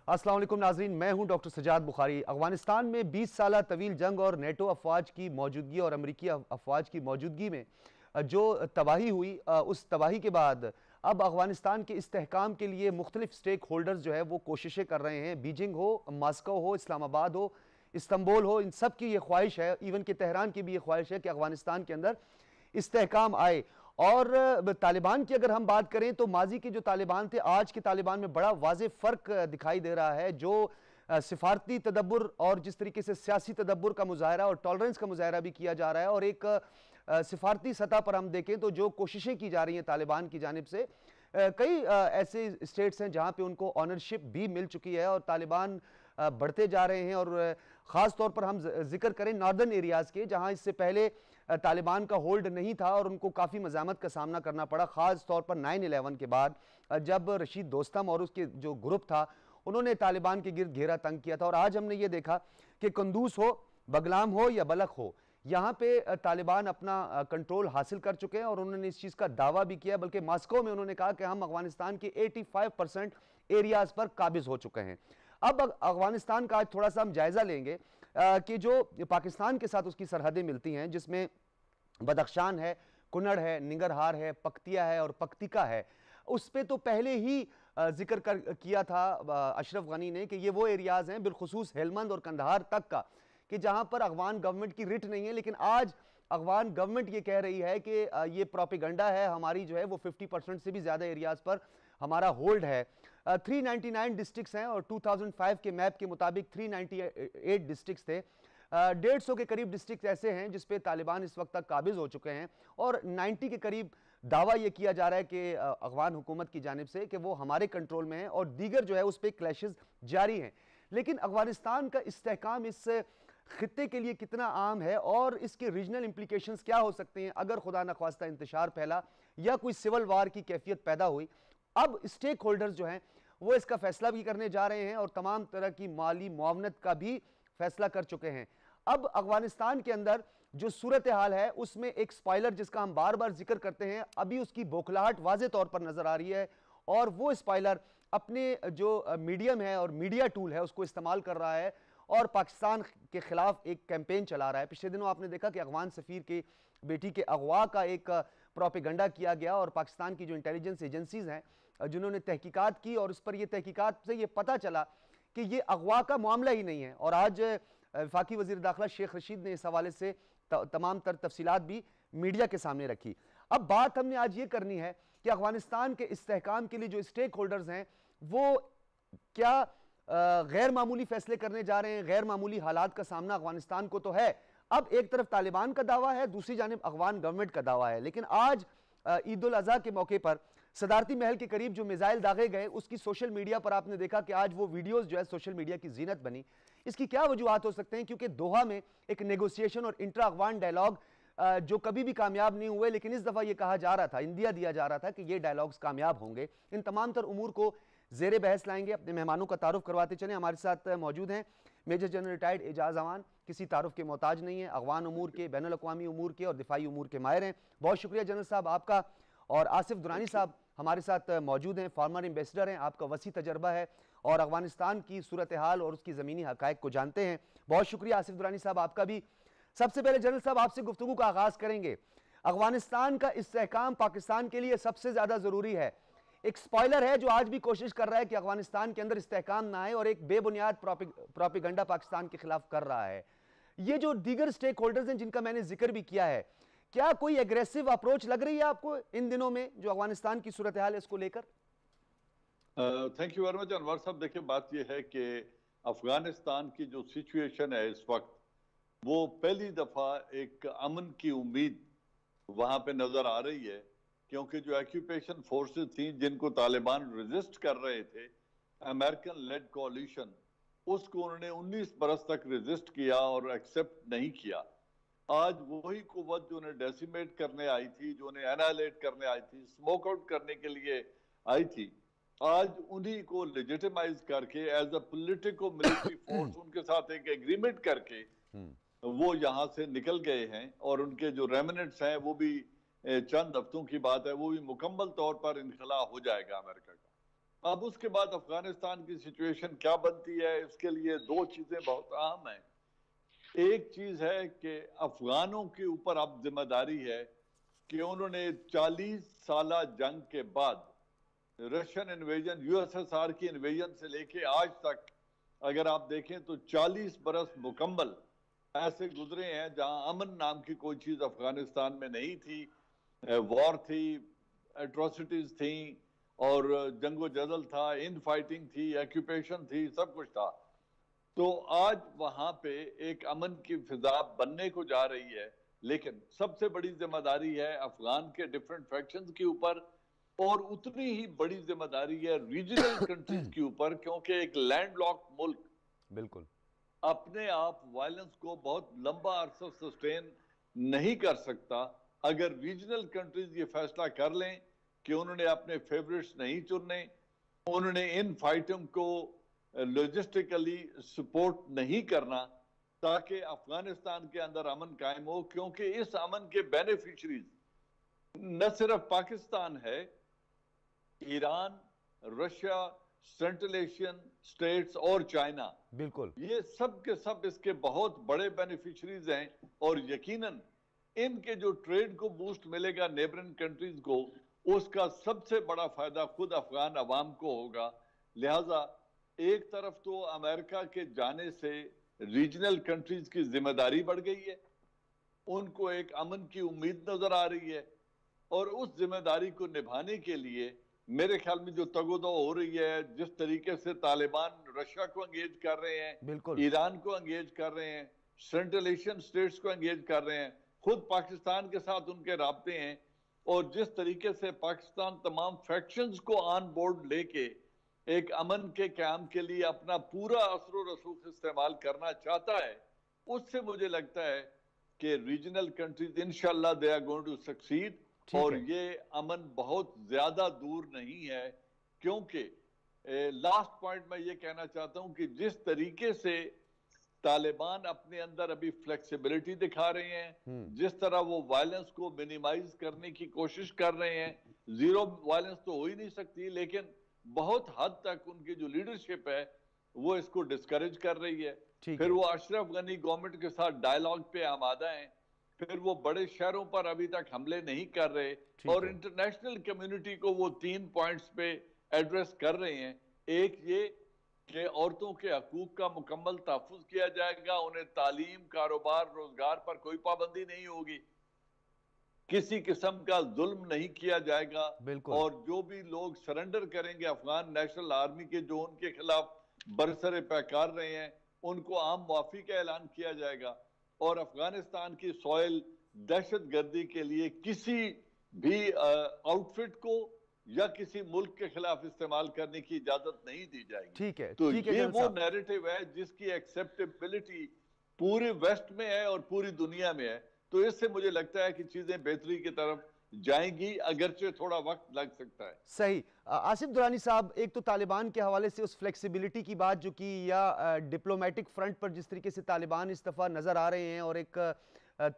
अस्सलाम वालेकुम नाज़रीन, मैं हूं डॉक्टर सजाद बुखारी। अफगानिस्तान में 20 साल तवील जंग और नेटो अफवाज की मौजूदगी और अमरीकी अफवाज की मौजूदगी में जो तबाही हुई, उस तबाही के बाद अब अफगानिस्तान के इस्तेहकाम के लिए मुख्तलिफ स्टेक होल्डर्स जो है वो कोशिशें कर रहे हैं। बीजिंग हो, मास्को हो, इस्लामाबाद हो, इस्तंबुल हो, इन सब की ये ख्वाहिश है, इवन कि तेहरान की भी ये ख्वाहिश है कि अफगानिस्तान के अंदर इस्तेहकाम आए। और तालिबान की अगर हम बात करें तो माजी के जो तालिबान थे, आज के तालिबान में बड़ा वाज़ेह फ़र्क दिखाई दे रहा है। जो सिफारती तदब्बुर और जिस तरीके से सियासी तदब्बुर का मुजाहरा और टॉलरेंस का मुजाहरा भी किया जा रहा है, और एक सिफारती सतह पर हम देखें तो जो कोशिशें की जा रही हैं तालिबान की जानिब से, कई ऐसे स्टेट्स हैं जहां पे उनको ऑनरशिप भी मिल चुकी है और तालिबान बढ़ते जा रहे हैं। और ख़ास तौर पर हम जिक्र करें नॉर्दर्न एरियाज़ के, जहां इससे पहले तालिबान का होल्ड नहीं था और उनको काफ़ी मज़ामत का सामना करना पड़ा, ख़ास तौर पर 9/11 के बाद, जब रशीद दोस्तम और उसके जो ग्रुप था उन्होंने तालिबान के गिर्द घेरा तंग किया था। और आज हमने ये देखा कि कंदूस हो, बगलाम हो या बलख हो, यहाँ पे तालिबान अपना कंट्रोल हासिल कर चुके हैं और उन्होंने इस चीज़ का दावा भी किया। बल्कि मास्को में उन्होंने कहा कि हम अफगानिस्तान के 85% एरियाज़ पर काबिज हो चुके हैं। अब अफगानिस्तान का आज थोड़ा सा हम जायज़ा लेंगे कि जो पाकिस्तान के साथ उसकी सरहदें मिलती हैं, जिसमें बदख्शान है, कुनड़ है, निंगरहार है, पख्तिया है और पख्तिका है, उस पर तो पहले ही जिक्र किया था अशरफ गनी ने कि ये वो एरियाज़ हैं, बिलखुसूस हेलमंद और कंधार तक का, कि जहां पर अफगान गवर्नमेंट की रिट नहीं है। लेकिन आज अफगान गवर्नमेंट ये कह रही है कि ये प्रोपेगेंडा है, हमारी जो है वो 50% से भी ज़्यादा एरियाज़ पर हमारा होल्ड है। 399 डिस्ट्रिक्ट्स हैं और 2005 के मैप के मुताबिक 398 डिस्ट्रिक्ट्स थे। 150 के करीब डिस्ट्रिक्ट ऐसे हैं जिस पे तालिबान इस वक्त तक काबिज हो चुके हैं और 90 के करीब दावा यह किया जा रहा है कि अफगान हुकूमत की जानिब से कि वो हमारे कंट्रोल में है, और दीगर जो है उस पर क्लैशेस जारी हैं। लेकिन अफगानिस्तान का इस्तेहकाम इस खित्ते के लिए कितना आम है और इसके रीजनल इंप्लीकेशंस क्या हो सकते हैं अगर खुदा न ख्वास्ता इंतशार फैला या कोई सिविल वार की कैफियत पैदा हुई। अब स्टेक होल्डर्स जो हैं वो इसका फैसला भी करने जा रहे हैं और तमाम तरह की माली मुआवनत का भी फैसला कर चुके हैं। अब अफगानिस्तान के अंदर जो सूरत हाल है उसमें एक स्पॉइलर जिसका हम बार बार जिक्र करते हैं, अभी उसकी बौखलाहट वाज़े तौर पर नजर आ रही है, और वो स्पॉइलर अपने जो मीडियम है और मीडिया टूल है उसको इस्तेमाल कर रहा है और पाकिस्तान के खिलाफ एक कैंपेन चला रहा है। पिछले दिनों आपने देखा कि अफगान सफीर की बेटी के अगवा का एक प्रोपेगेंडा किया गया और पाकिस्तान की जो इंटेलिजेंस एजेंसीज हैं जिन्होंने तहकीकात की और उस पर यह तहकीकात से ये पता चला कि ये अगवा का मामला ही नहीं है। और आज वफाकी वज़ीर दाखिला शेख रशीद ने इस हवाले से तमाम तर तफसीलात भी मीडिया के सामने रखी। अब बात हमने आज ये करनी है कि अफगानिस्तान के इस्तेहकाम के लिए जो स्टेक होल्डर्स हैं वो क्या गैर मामूली फैसले करने जा रहे हैं। गैर मामूली हालात का सामना अफगानिस्तान को तो है। अब एक तरफ तालिबान का दावा है, दूसरी जानिब अफगान गवर्नमेंट का दावा है। लेकिन आज ईद उल अज़हा के मौके पर सदारती महल के करीब जो मिसाइल दागे गए उसकी सोशल मीडिया पर आपने देखा कि आज वो वीडियोस जो है सोशल मीडिया की जीनत बनी। इसकी क्या वजूहत हो सकते हैं? क्योंकि दोहा में एक नेगोशिएशन और इंट्रा अफगान डायलॉग जो कभी भी कामयाब नहीं हुए, लेकिन इस दफा यह कहा जा रहा था, इंदिया दिया जा रहा था कि ये डायलॉग्स कामयाब होंगे। इन तमाम तर उमूर को जेर बहस लाएंगे। अपने मेहमानों का तारुफ करवाते चले। हमारे साथ मौजूद हैं major general retired Ejaz Awan, किसी तारुफ के मोहताज नहीं है, अफगान उमूर के, बैनुल अक़वामी उमूर के और दिफाई उमूर के माहिर हैं। बहुत शुक्रिया जनरल साहब आपका। और आसिफ दुरानी साहब हमारे साथ मौजूद हैं, फॉर्मर एम्बेसडर हैं, आपका वसी तजर्बा है और अफगानिस्तान की सूरत हाल और उसकी ज़मीनी हक़ाइक़ को जानते हैं। बहुत शुक्रिया आसिफ दुरानी साहब आपका भी। सबसे पहले जनरल साहब आपसे गुफ्तगू का आगाज़ करेंगे। अफगानिस्तान का इस्तेहकाम पाकिस्तान के लिए सबसे ज़्यादा ज़रूरी है। एक स्पॉइलर है जो आज भी कोशिश कर रहा है कि अफगानिस्तान के अंदर इस्तेहकाम ना आए और एक बेबुनियाद प्रोपेगेंडा पाकिस्तान के खिलाफ कर रहा है। ये जो दीगर स्टेक होल्डर्स हैं जिनका मैंने जिक्र भी किया है, क्या कोई एग्रेसिव अप्रोच लग रही है आपको इन दिनों में जो अफगानिस्तान की सूरत हाल है इसको लेकर? Thank you very much Anwar साहब। देखिए बात यह है कि अफगानिस्तान की जो सिचुएशन है इस वक्त, वो पहली दफा एक अमन की उम्मीद वहां पे नजर आ रही है, क्योंकि जो ऑक्यूपेशन फोर्सेस थी जिनको तालिबान रेजिस्ट कर रहे थे, अमेरिकन लेड कोalition, उसको उन्होंने 19 बरस तक रेजिस्ट किया और एक्सेप्ट नहीं किया। आज वही कुव्वत जो उन्हें डेसिमेट करने आई थी, जो उन्हें एनालाइट करने आई थी, स्मोक आउट करने के लिए आई थी, आज उन्हीं को लेजिटिमाइज करके as a politico military force उनके साथ एक एग्रीमेंट करके वो यहां से निकल गए हैं। और उनके जो रेमिनेंट्स हैं वो भी चंद हफ्तों की बात है, वो भी मुकम्मल तौर पर इनखला हो जाएगा अमेरिका का। अब उसके बाद अफगानिस्तान की सिचुएशन क्या बनती है, इसके लिए दो चीजें बहुत अहम हैं। एक चीज है कि अफगानों के ऊपर अब जिम्मेदारी है कि उन्होंने 40 साल जंग के बाद रशियन इन्वेजन, यूएसएसआर की इन्वेजन से लेके आज तक अगर आप देखें तो 40 बरस मुकम्मल ऐसे गुजरे हैं जहां अमन नाम की कोई चीज अफगानिस्तान में नहीं थी। वॉर थी, एट्रोसिटीज थी और जंगो जदल था, इन फाइटिंग थी, ऑक्यूपेशन थी, सब कुछ था। तो आज वहां पे एक अमन की फिजा बनने को जा रही है, लेकिन सबसे बड़ी जिम्मेदारी है अफगान के डिफरेंट फैक्शंस के ऊपर और उतनी ही बड़ी जिम्मेदारी है रीजनल कंट्रीज के ऊपर, क्योंकि एक लैंडलॉक्ड मुल्क बिल्कुल अपने आप वायलेंस को बहुत लंबा अरसा सस्टेन नहीं कर सकता। अगर रीजनल कंट्रीज ये फैसला कर लें कि उन्होंने अपने फेवरेट्स नहीं चुनने, उन्होंने इन फाइटों को लॉजिस्टिकली सपोर्ट नहीं करना ताकि अफगानिस्तान के अंदर अमन कायम हो, क्योंकि इस अमन के बेनिफिशरीज न सिर्फ पाकिस्तान है, Iran, Russia, central Asian states और चाइना, बिल्कुल ये सब के सब इसके बहुत बड़े बेनिफिशरीज हैं। और यकीनन इनके जो ट्रेड को बूस्ट मिलेगा नेबरिंग कंट्रीज को, उसका सबसे बड़ा फायदा खुद अफगान अवाम को होगा। लिहाजा एक तरफ तो अमेरिका के जाने से रीजनल कंट्रीज की जिम्मेदारी बढ़ गई है, उनको एक अमन की उम्मीद नजर आ रही है, और उस जिम्मेदारी को निभाने के लिए मेरे ख्याल में जो तगोदो हो रही है, जिस तरीके से तालिबान रशिया को एंगेज कर रहे हैं, बिल्कुल ईरान को एंगेज कर रहे हैं, सेंट्रल एशियन स्टेट्स को एंगेज कर रहे हैं, खुद पाकिस्तान के साथ उनके राब्ते हैं, और जिस तरीके से पाकिस्तान तमाम फैक्शंस को ऑन बोर्ड लेके एक अमन के क्याम के लिए अपना पूरा असर रसूख इस्तेमाल करना चाहता है, उससे मुझे लगता है कि रीजनल कंट्रीज इंशाल्लाह they are going to succeed. ठीक और है। ये अमन बहुत ज्यादा दूर नहीं है, क्योंकि लास्ट पॉइंट मैं ये कहना चाहता हूं कि जिस तरीके से तालिबान अपने अंदर अभी फ्लेक्सिबिलिटी दिखा रहे हैं, जिस तरह वो वायलेंस को मिनिमाइज करने की कोशिश कर रहे हैं, जीरो वायलेंस तो हो ही नहीं सकती, लेकिन बहुत हद तक उनकी जो लीडरशिप है वो इसको डिस्करेज कर रही है। फिर वो अशरफ गनी गवर्नमेंट के साथ डायलॉग पे आमादा हैं, फिर वो बड़े शहरों पर अभी तक हमले नहीं कर रहे, और इंटरनेशनल कम्युनिटी को वो 3 पॉइंट्स पे एड्रेस कर रहे हैं। एक ये कि औरतों के हकूक का मुकम्मल तहफ़्फ़ुज़ किया जाएगा, उन्हें तालीम, कारोबार, रोजगार पर कोई पाबंदी नहीं होगी, किसी किस्म का जुल्म नहीं किया जाएगा, और जो भी लोग सरेंडर करेंगे अफगान नेशनल आर्मी के, जो उनके खिलाफ बरसरे पैकार रहे हैं, उनको आम माफी का ऐलान किया जाएगा, और अफगानिस्तान की सॉइल दहशत गर्दी के लिए किसी भी आउटफिट को या किसी मुल्क के खिलाफ इस्तेमाल करने की इजाजत नहीं दी जाएगी। ठीक है, तो ठीक ये वो नैरेटिव है जिसकी एक्सेप्टेबिलिटी पूरे वेस्ट में है और पूरी दुनिया में है। तो इससे मुझे लगता है कि चीजें बेहतरी की तरफ जाएंगी, अगरचे थोड़ा वक्त लग सकता है। सही। आसिफ दुरानी साहब, एक तो तालिबान के हवाले से उस फ्लेक्सिबिलिटी की बात जो की, या डिप्लोमेटिक फ्रंट पर जिस तरीके से तालिबान इस दफ़ा नज़र आ रहे हैं, और एक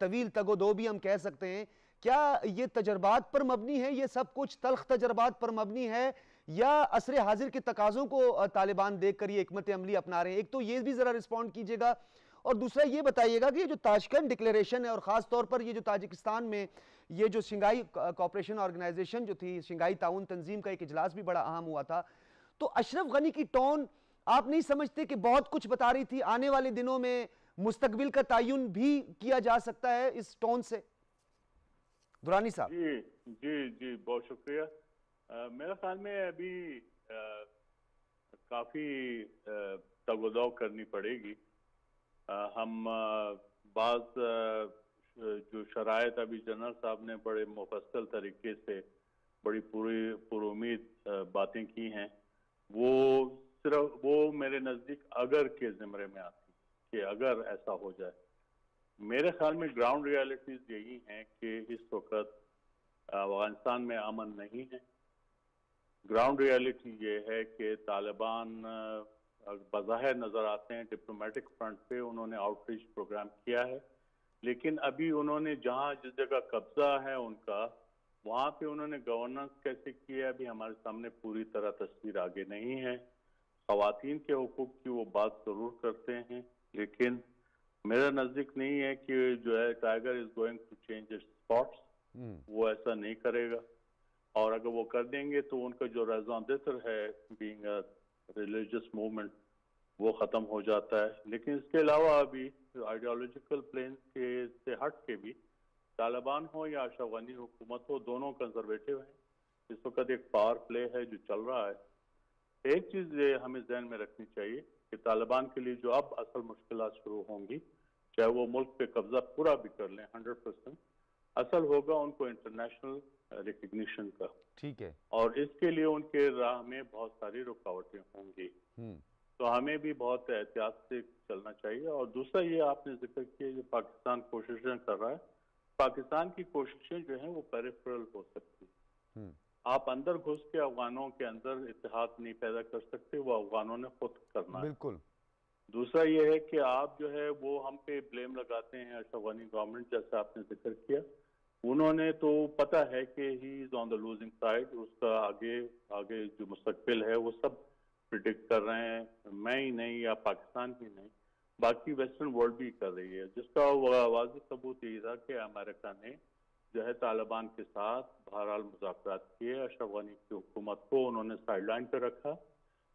तवील तगोदो भी हम कह सकते हैं, क्या ये तजर्बात पर मबनी है, ये सब कुछ तल्ख तजर्बात पर मबनी है, या असर हाजिर के तकाज़ों को तालिबान देख कर ये हिकमत अमली अपना रहे हैं? एक तो ये भी ज़रा रिस्पॉन्ड कीजिएगा, और दूसरा ये बताइएगा कि ये जो ताशकंद डिक्लेरेशन है, और ख़ास तौर पर ये जो ताजिकिस्तान में ये जो शंघाई कोऑपरेशन ऑर्गेनाइजेशन जो थी, शंघाई ताउन तंजीम का एक इजलास भी बड़ा अहम हुआ था, तो अशरफ गनी की टोन आप नहीं समझते कि बहुत कुछ बता रही थी? आने वाले दिनों में मुस्तकबिल का तयन भी किया जा सकता है इस टोन से? दुरानी साहब। जी जी जी, बहुत शुक्रिया। मेरा ख्याल में अभी काफी तगोदाव करनी पड़ेगी। हम बाज जो शरायत अभी जनरल साहब ने बड़े मुफस्सल तरीके से बड़ी पुरुमीद बातें की हैं, वो सिर्फ वो मेरे नज़दीक अगर के ज़िम्रे में आती कि अगर ऐसा हो जाए। मेरे ख्याल में ग्राउंड रियलिटीज यही हैं कि इस वक्त अफगानिस्तान में अमन नहीं है। ग्राउंड रियलिटी ये है कि तालिबान बज़ाहिर नज़र आते हैं डिप्लोमेटिक फ्रंट पे, उन्होंने आउटरीच प्रोग्राम किया है, लेकिन अभी उन्होंने जहां जिस जगह कब्जा है उनका, वहाँ पे उन्होंने गवर्नेंस कैसे किया अभी हमारे सामने पूरी तरह तस्वीर आगे नहीं है। ख़वातीन के हुकूक की वो बात जरूर करते हैं, लेकिन मेरा नजदीक नहीं है कि जो है tiger is going to change its spots, वो ऐसा नहीं करेगा। और अगर वो कर देंगे तो उनका जो रज़ा दितर है बीइंग अ रिलीजियस मूवमेंट वो ख़त्म हो जाता है। लेकिन इसके अलावा अभी आइडियोलॉजिकल प्लेन के से हट के भी तालिबान हो या अशरफ गनी हुकूमत हो, दोनों कंजर्वेटिव हैं। इस वक्त एक पावर प्ले है जो चल रहा है। एक चीज़ हमें जहन में रखनी चाहिए कि तालिबान के लिए जो अब असल मुश्किलात शुरू होंगी, चाहे वो मुल्क पे कब्जा पूरा भी कर लें 100%, असल होगा उनको इंटरनेशनल रिकग्निशन का। ठीक है। और इसके लिए उनके राह में बहुत सारी रुकावटें होंगी, तो हमें भी बहुत एहतियात से चलना चाहिए। और दूसरा ये आपने जिक्र किया जो पाकिस्तान कोशिशें कर रहा है, पाकिस्तान की कोशिशें जो हैं वो पेरिफेरल हो सकती हैं। आप अंदर घुस के अफगानों के अंदर इत्तेहाद नहीं पैदा कर सकते, वो अफगानों ने खुद करना है। बिल्कुल। दूसरा ये है कि आप जो है वो हम पे ब्लेम लगाते हैं अशरफ गनी गवर्नमेंट, जैसे आपने जिक्र किया। उन्होंने तो पता है कि he is on the losing side, उसका आगे जो मुस्तकबिल है वो सब प्रिडिक्ट कर रहे हैं, मैं ही नहीं या पाकिस्तान ही नहीं, बाकी वेस्टर्न वर्ल्ड भी कर रही है। जिसका वाज़ेह सबूत यही था कि अमेरिका ने जो है तालिबान के साथ बहरहाल मुज़ाकरात किए, अशरफ गनी की हुकूमत को उन्होंने साइडलाइन पर रखा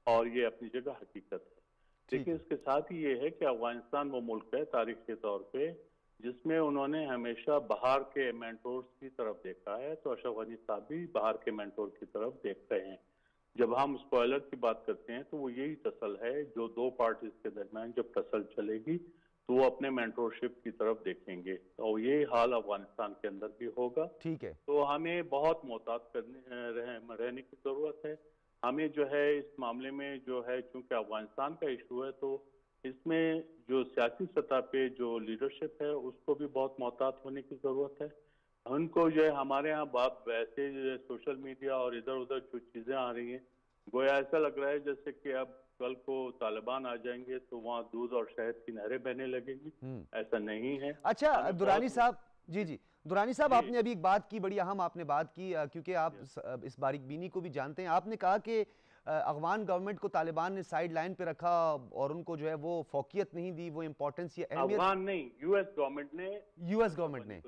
और ये अपनी जगह हकीकत है। लेकिन इसके साथ ही ये है कि अफगानिस्तान वो मुल्क है तारीखी तौर पे जिसमें उन्होंने हमेशा बाहर के मेंटोर्स की तरफ देखा है, तो अशरफ गनी साहब भी बाहर के मेंटोर की तरफ देख रहे हैं। जब हम स्पॉयलर की बात करते हैं तो वो यही टसल है, जो दो पार्टीज के दरमियान जब टसल चलेगी तो वो अपने मेंटोरशिप की तरफ देखेंगे, और यही हाल अफगानिस्तान के अंदर भी होगा। ठीक है। तो हमें बहुत मोहतात रहने की जरूरत है। हमें जो है इस मामले में जो है, चूंकि अफगानिस्तान का इशू है, तो इसमें जो सियासी सतह पे जो लीडरशिप है उसको भी बहुत मोहतात होने की जरूरत है। उनको जो है हमारे यहाँ बात वैसे सोशल मीडिया और इधर उधर जो चीजें आ रही हैं, गोया ऐसा लग रहा है जैसे कि अब कल को तालिबान आ जाएंगे तो वहाँ दूध और शहद की नहरें बहने लगेंगी। ऐसा नहीं है। अच्छा दुरानी साहब, जी दुरानी साहब, आपने अभी एक बात की, बड़ी अहम आपने बात की, क्योंकि आप इस बारीकबीनी को भी जानते हैं। आपने कहा कि अफगान गवर्नमेंट को तालिबान ने साइड लाइन पे रखा और उनको जो है वो फौकियत नहीं दी, वो इंपॉर्टेंस या अहमियत। अफगान नहीं, यूएस गवर्नमेंट ने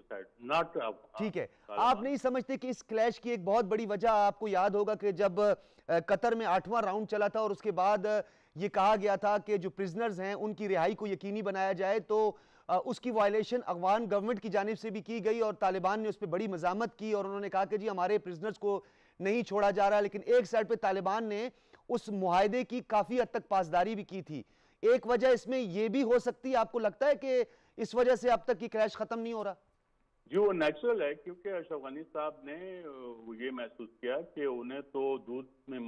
नॉट। ठीक है। आप नहीं समझते कि इस क्लैश की एक बहुत बड़ी वजह, आपको याद होगा कि जब कतर में 8वां राउंड चला था और उसके बाद ये कहा गया था कि जो प्रिजनर्स हैं उनकी रिहाई को यकीनी बनाया जाए, तो उसकी वायलेशन अफगान गवर्नमेंट की जानिब से भी की गई और तालिबान ने उस पर बड़ी मजामत की और उन्होंने कहा कि जी हमारे प्रिजनर्स को नहीं छोड़ा जा रहा। लेकिन एक साइड पे तालिबान ने उस मुआहदे की काफी हद तक पासदारी भी की थी। एक वजह इसमें यह भी हो सकती है, आपको लगता है कि इस वजह से अब तक की क्रैश खत्म नहीं हो रहा? जी वो नेचुरल है, क्योंकि अशरफ गनी साहब ने ये महसूस किया कि उन्हें तो दूध में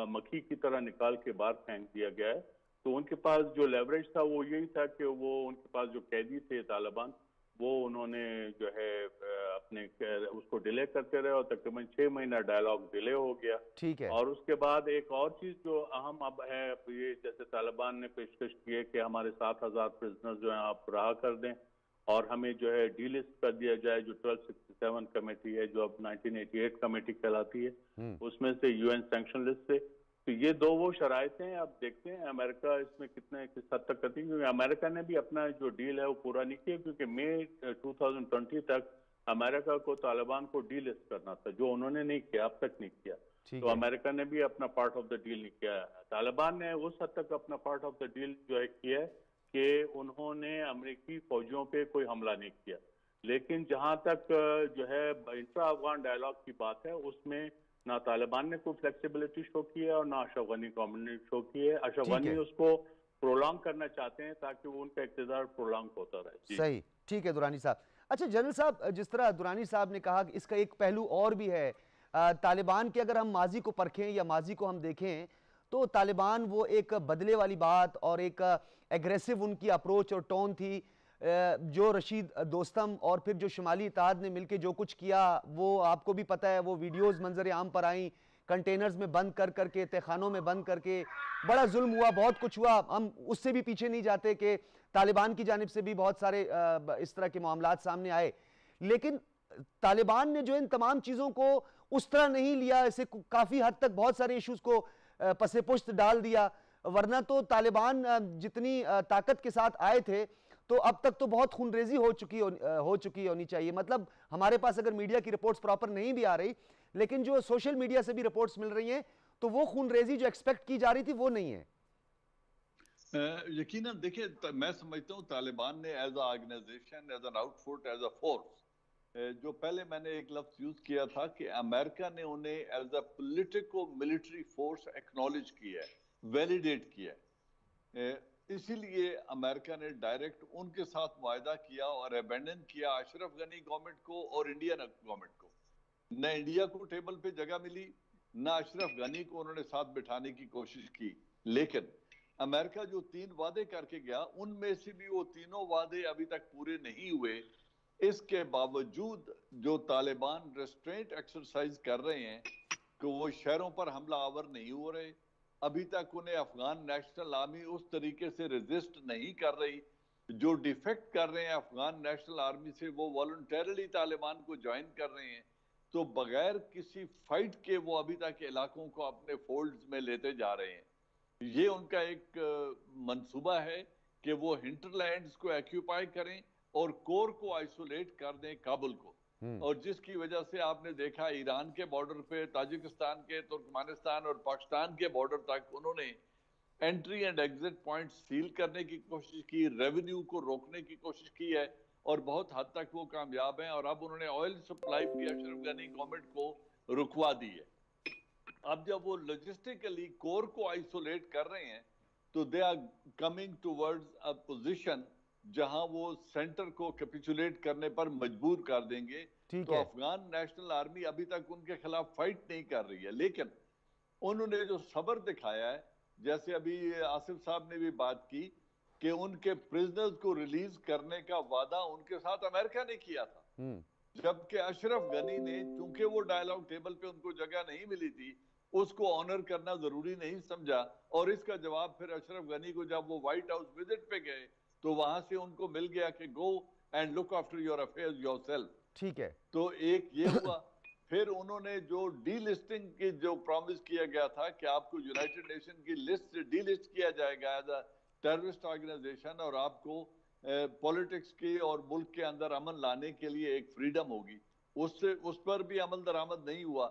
मक्खी की तरह निकाल के बाहर फेंक दिया गया है। तो उनके पास जो लेवरेज था वो यही था कि वो उनके पास जो कैदी थे तालिबान, वो उन्होंने जो है अपने उसको डिले करते रहे और तकरीबन 6 महीना डायलॉग डिले हो गया। ठीक है। और उसके बाद एक और चीज जो अहम अब है, ये जैसे तालिबान ने पेशकश की है कि हमारे 7,000 प्रिजनर जो है आप रहा कर दें और हमें जो है डीलिस्ट कर दिया जाए, जो 1267 कमेटी है जो अब 1988 कमेटी कहलाती है, उसमें से यूएन सैंक्शन लिस्ट से। तो ये दो वो शराइतें हैं। अब देखते हैं अमेरिका इसमें किस हद तक करती है, क्योंकि अमेरिका ने भी अपना जो डील है वो पूरा नहीं किया, क्योंकि मई 2020 तक अमेरिका को तालिबान को डीलिस्ट करना था, जो उन्होंने नहीं किया, अब तक नहीं किया। तो अमेरिका ने भी अपना पार्ट ऑफ द डील नहीं किया। तालिबान ने उस हद तक अपना पार्ट ऑफ द डील जो है किया कि उन्होंने अमेरिकी फौजियों पे कोई हमला नहीं किया। लेकिन जहां तक जो है इंट्रा अफगान डायलॉग की बात है, उसमें ना तालिबान ने कोई फ्लेक्सिबिलिटी शो की है और ना अशरफ गनी गवर्नमेंट ने शो की है। अशरफ गनी उसको प्रोलॉन्ग करना चाहते हैं ताकि वो उनका इक़्तिदार प्रोलॉन्ग होता रहे। सही, ठीक है दुरानी साहब। अच्छा जनरल साहब, जिस तरह दुरानी साहब ने कहा कि इसका एक पहलू और भी है, तालिबान के अगर हम माजी को परखें या माजी को हम देखें तो तालिबान वो एक बदले वाली बात और एक एग्रेसिव उनकी अप्रोच और टोन थी। जो रशीद दोस्तम और फिर जो शुमाली इत्तेहाद ने मिलकर जो कुछ किया वो आपको भी पता है, वो वीडियोस मंजर आम पर आई, कंटेनर्स में बंद कर करके, तहखानों में बंद करके, बड़ा जुल्म हुआ, बहुत कुछ हुआ। हम उससे भी पीछे नहीं जाते कि तालिबान की जानिब से भी बहुत सारे इस तरह के मामलात सामने आए। लेकिन तालिबान ने जो इन तमाम चीजों को उस तरह नहीं लिया, इसे काफी हद तक बहुत सारे इश्यूज को पसे पुश्त डाल दिया। वरना तो तालिबान जितनी ताकत के साथ आए थे तो अब तक तो बहुत खूनरेजी हो चुकी होनी चाहिए। मतलब हमारे पास अगर मीडिया की रिपोर्ट्स प्रॉपर नहीं भी आ रही, लेकिन जो सोशल मीडिया से भी रिपोर्ट्स मिल रही हैं, तो वो खूनरेजी जो एक्सपेक्ट की जा रही थी वो नहीं है। यकीनन देखिए, मैं समझता हूँ तालिबान ने as a organisation, as an outfit, as a force, जो पहले मैंने एक लफ्ज यूज किया था कि अमेरिका ने उन्हें as a politico military force acknowledge किया है, वैलिडेट किया है। इसीलिए अमेरिका ने डायरेक्ट उनके साथ मुआहदा किया और अबैंडन किया अशरफ गनी गवर्नमेंट को और इंडियन गवर्नमेंट को। न इंडिया को टेबल पे जगह मिली, न अशरफ गनी को उन्होंने साथ बिठाने की कोशिश की। लेकिन अमेरिका जो 3 वादे करके गया, उनमें से भी वो तीनों वादे अभी तक पूरे नहीं हुए। इसके बावजूद जो तालिबान रेस्ट्रेंट एक्सरसाइज कर रहे हैं कि वो शहरों पर हमला आवर नहीं हो रहे, अभी तक उन्हें अफगान नेशनल आर्मी उस तरीके से रेजिस्ट नहीं कर रही। जो डिफेक्ट कर रहे हैं अफगान नेशनल आर्मी से, वो वॉलंटरली तालिबान को ज्वाइन कर रहे हैं। तो बगैर किसी फाइट के वो अभी तक इलाकों को अपने फोल्ड्स में लेते जा रहे हैं। ये उनका एक मंसूबा है कि वो हिंटरलैंड्स को एक्यूपाई करें और कोर को आइसोलेट कर दें, काबुल को। और जिसकी वजह से आपने देखा ईरान के बॉर्डर पे, ताजिकिस्तान के, तुर्कमेनिस्तान और पाकिस्तान के बॉर्डर तक उन्होंने entry and exit point seal करने की कोशिश की, रेवेन्यू को रोकने की कोशिश की है और बहुत हद तक वो कामयाब हैं। और अब उन्होंने ऑयल सप्लाई भी अशरफ गनी गवर्नमेंट को रुकवा दी है। अब जब वो लॉजिस्टिकली कोर को आइसोलेट कर रहे हैं तो they are coming towards a position जहां वो सेंटर को कैपिचुलेट करने पर मजबूर कर देंगे। तो अफगान नेशनल आर्मी अभी तक उनके खिलाफ फाइट नहीं कर रही है, लेकिन उन्होंने जो सब्र दिखाया है, जैसे अभी आसिफ साहब ने भी बात की कि उनके प्रिजनर्स को रिलीज करने का वादा उनके साथ अमेरिका ने किया था, जबकि अशरफ गनी ने, चूंकि वो डायलॉग टेबल पे उनको जगह नहीं मिली थी, उसको ऑनर करना जरूरी नहीं समझा। और इसका जवाब फिर अशरफ गनी को जब वो व्हाइट हाउस विजिट पे गए तो वहां से उनको मिल गया कि go and look after your affairs yourself. ठीक है, तो एक ये हुआ। फिर उन्होंने जो डीलिस्टिंग की जो प्रॉमिस किया गया था कि आपको यूनाइटेड नेशन की लिस्ट से डीलिस्ट किया जाएगा एज अ टेररिस्ट ऑर्गेनाइजेशन और आपको पॉलिटिक्स की और मुल्क के अंदर अमन लाने के लिए एक फ्रीडम होगी, उस पर भी अमल दरामद नहीं हुआ।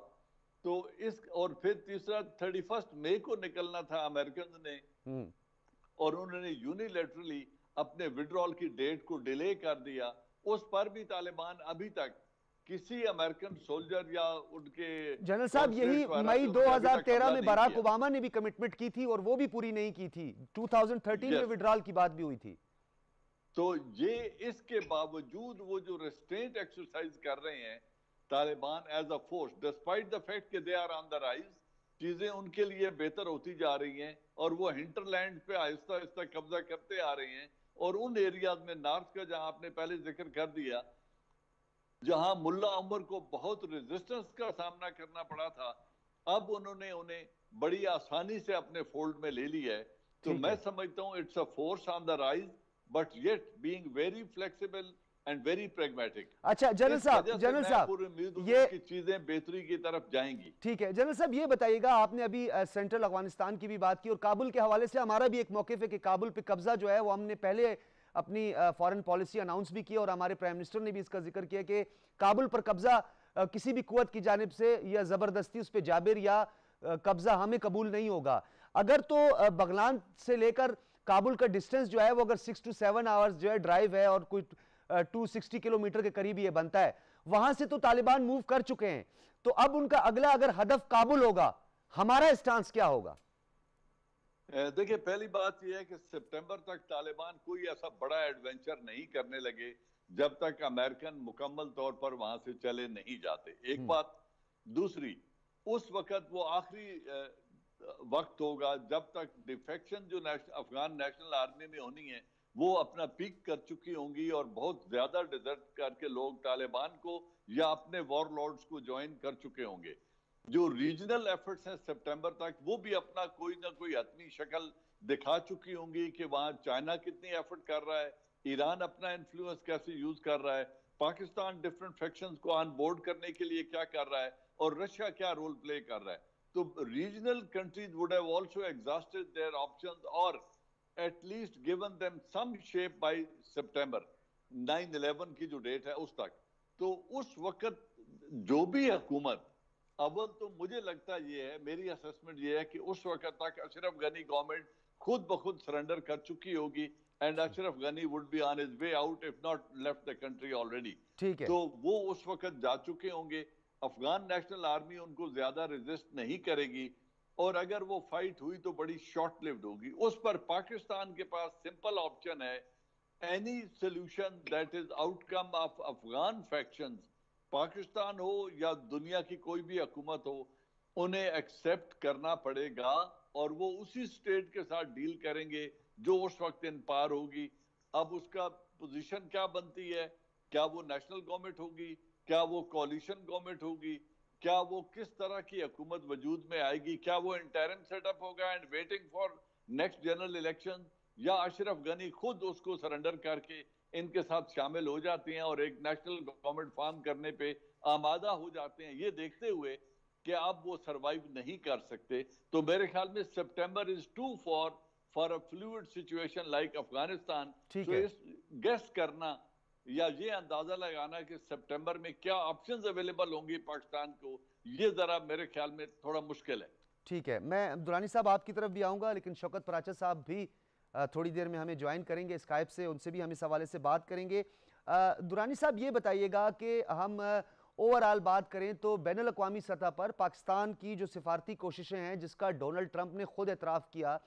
तो इस और फिर तीसरा 31 मई को निकलना था अमेरिकन ने, और उन्होंने यूनिलैटरली अपने विड्रॉल की डेट को डिले कर दिया। उस पर भी तालिबान अभी तक किसी अमेरिकन सोल्जर या उनके जनरल साहब, यही मई 2013 में बराक ओबामा ने भी कमिटमेंट की थी और वो भी पूरी नहीं की थी। 2013 में विड्रॉल की बात भी हुई थी। तो ये इसके बावजूद वो जो रेस्ट्रेंट एक्सरसाइज कर रहे हैं Taliban as a force, despite the fact कि they are on the rise, चीजें उनके लिए बेहतर होती जा रही हैं और वो हिंटरलैंड पे आहिस्ता आहिस्ता कब्जा करते आ रहे हैं। और उन एरियाज में नॉर्थ का, जहां आपने पहले जिक्र कर दिया, जहां मुल्ला उमर को बहुत रेजिस्टेंस का सामना करना पड़ा था, अब उन्होंने उन्हें बड़ी आसानी से अपने फोल्ड में ले लिया है। तो मैं समझता हूं it's a force on the rise, but yet being very flexible and very pragmatic. अच्छा जनरल साहब, ये चीजें बेहतरी की तरफ जाएंगी। ठीक है जनरल साहब, ये बताइएगा, आपने अभी सेंट्रल अफगानिस्तान की भी बात की और काबुल के हवाले से हमारा भी एक मौक़िफ़ है कि काबुल पे कब्जा जो है वो हमने पहले अपनी फॉरेन पॉलिसी अनाउंस भी की और हमारे प्राइम मिनिस्टर ने भी इसका जिक्र किया कि काबुल पर कब्जा किसी भी कुव्वत की जानिब से या जबरदस्ती उस पर जाबिर या कब्जा हमें कबूल नहीं होगा। अगर तो बगलान से लेकर काबुल का डिस्टेंस जो है वो अगर 6 to 7 आवर्स जो है ड्राइव है और कोई 260 किलोमीटर के करीब ये बनता है, वहां से तो तालिबान मूव कर चुके हैं। तो अब उनका अगला अगर हदफ काबुल होगा, हमारा स्टांस क्या होगा? देखिए, पहली बात यह है कि सितंबर तक तालिबान कोई ऐसा बड़ा एडवेंचर नहीं करने लगे जब तक अमेरिकन मुकम्मल तौर पर वहां से चले नहीं जाते, एक बात। दूसरी, उस वक्त वो आखिरी वक्त होगा जब तक डिफेक्शन जो अफगान नेशनल आर्मी में होनी है वो अपना पीक कर चुकी होंगी और बहुत ज्यादा डिजर्ट करके लोग तालिबान को या अपने वॉरलॉर्ड्स को ज्वाइन कर चुके होंगे। जो रीजनल एफर्ट्स हैं सितंबर तक, वो भी अपना कोई ना कोई हतमी शक्ल दिखा चुकी होंगी कि वहां चाइना कितनी एफर्ट कर रहा है, ईरान अपना इन्फ्लुएंस कैसे यूज कर रहा है। पाकिस्तान डिफरेंट फैक्शंस को ऑन बोर्ड करने के लिए क्या कर रहा है और रशिया क्या रोल प्ले कर रहा है। तो regional countries would have also exhausted their options और at least given them some shape by सितंबर 9/11 की जो डेट है उस तक। तो उस वक्त जो भी हुकूमत, अव्वल तो मुझे लगता ये है, मेरी असेसमेंट ये है कि उस वक्त तक अशरफ गनी गवर्नमेंट खुद ब खुद सरेंडर कर चुकी होगी and Ashraf Ghani would be on his way out if not left the country already. ठीक है। तो वो उस वक्त जा चुके होंगे। अफगान नेशनल आर्मी उनको ज्यादा रेजिस्ट नहीं करेगी और अगर वो फाइट हुई तो बड़ी शॉर्ट लिव्ड होगी। उस पर पाकिस्तान के पास सिंपल ऑप्शन है, any solution that is outcome of Afghan factions, Pakistan हो या दुनिया की कोई भी हुकूमत हो, उन्हें एक्सेप्ट करना पड़ेगा और वो उसी स्टेट के साथ डील करेंगे जो उस वक्त इन पार होगी। अब उसका पोजीशन क्या बनती है, क्या वो नेशनल गवर्नमेंट होगी, क्या वो कोalition गवर्नमेंट होगी, क्या वो किस तरह की हुकूमत वजूद में आएगी, क्या वो इंटरिम सेटअप होगा and waiting for next general election, या अशरफ गनी खुद उसको सरेंडर करके इनके साथ शामिल हो जाते हैं और एक नेशनल गवर्नमेंट फॉर्म करने पे आमादा हो जाते हैं। ये देखते हुए कि अब वो सरवाइव नहीं कर सकते, तो मेरे ख्याल में September is too for a fluid situation like Afghanistan. ठीक सो है। इस गेस करना या ये अंदाजा लगाना कि सितंबर में क्या ऑप्शंस अवेलेबल होंगी पाकिस्तान को, ये जरा मेरे ख्याल में थोड़ा मुश्किल है। ठीक है, मैं दुरानी साहब आपकी तरफ भी आऊंगा, लेकिन शौकत पराचा साहब भी थोड़ी देर में हमें ज्वाइन करेंगे स्काइप से, उनसे भी हम इस हवाले से बात करेंगे। दुरानी साहब ये बताइएगा कि हम ओवरऑल बात करें तो बैनुल अक़वामी सतह पर पाकिस्तान की जो सिफारती कोशिशें हैं, जिसका डोनाल्ड ट्रंप ने खुद एतराफ़ किया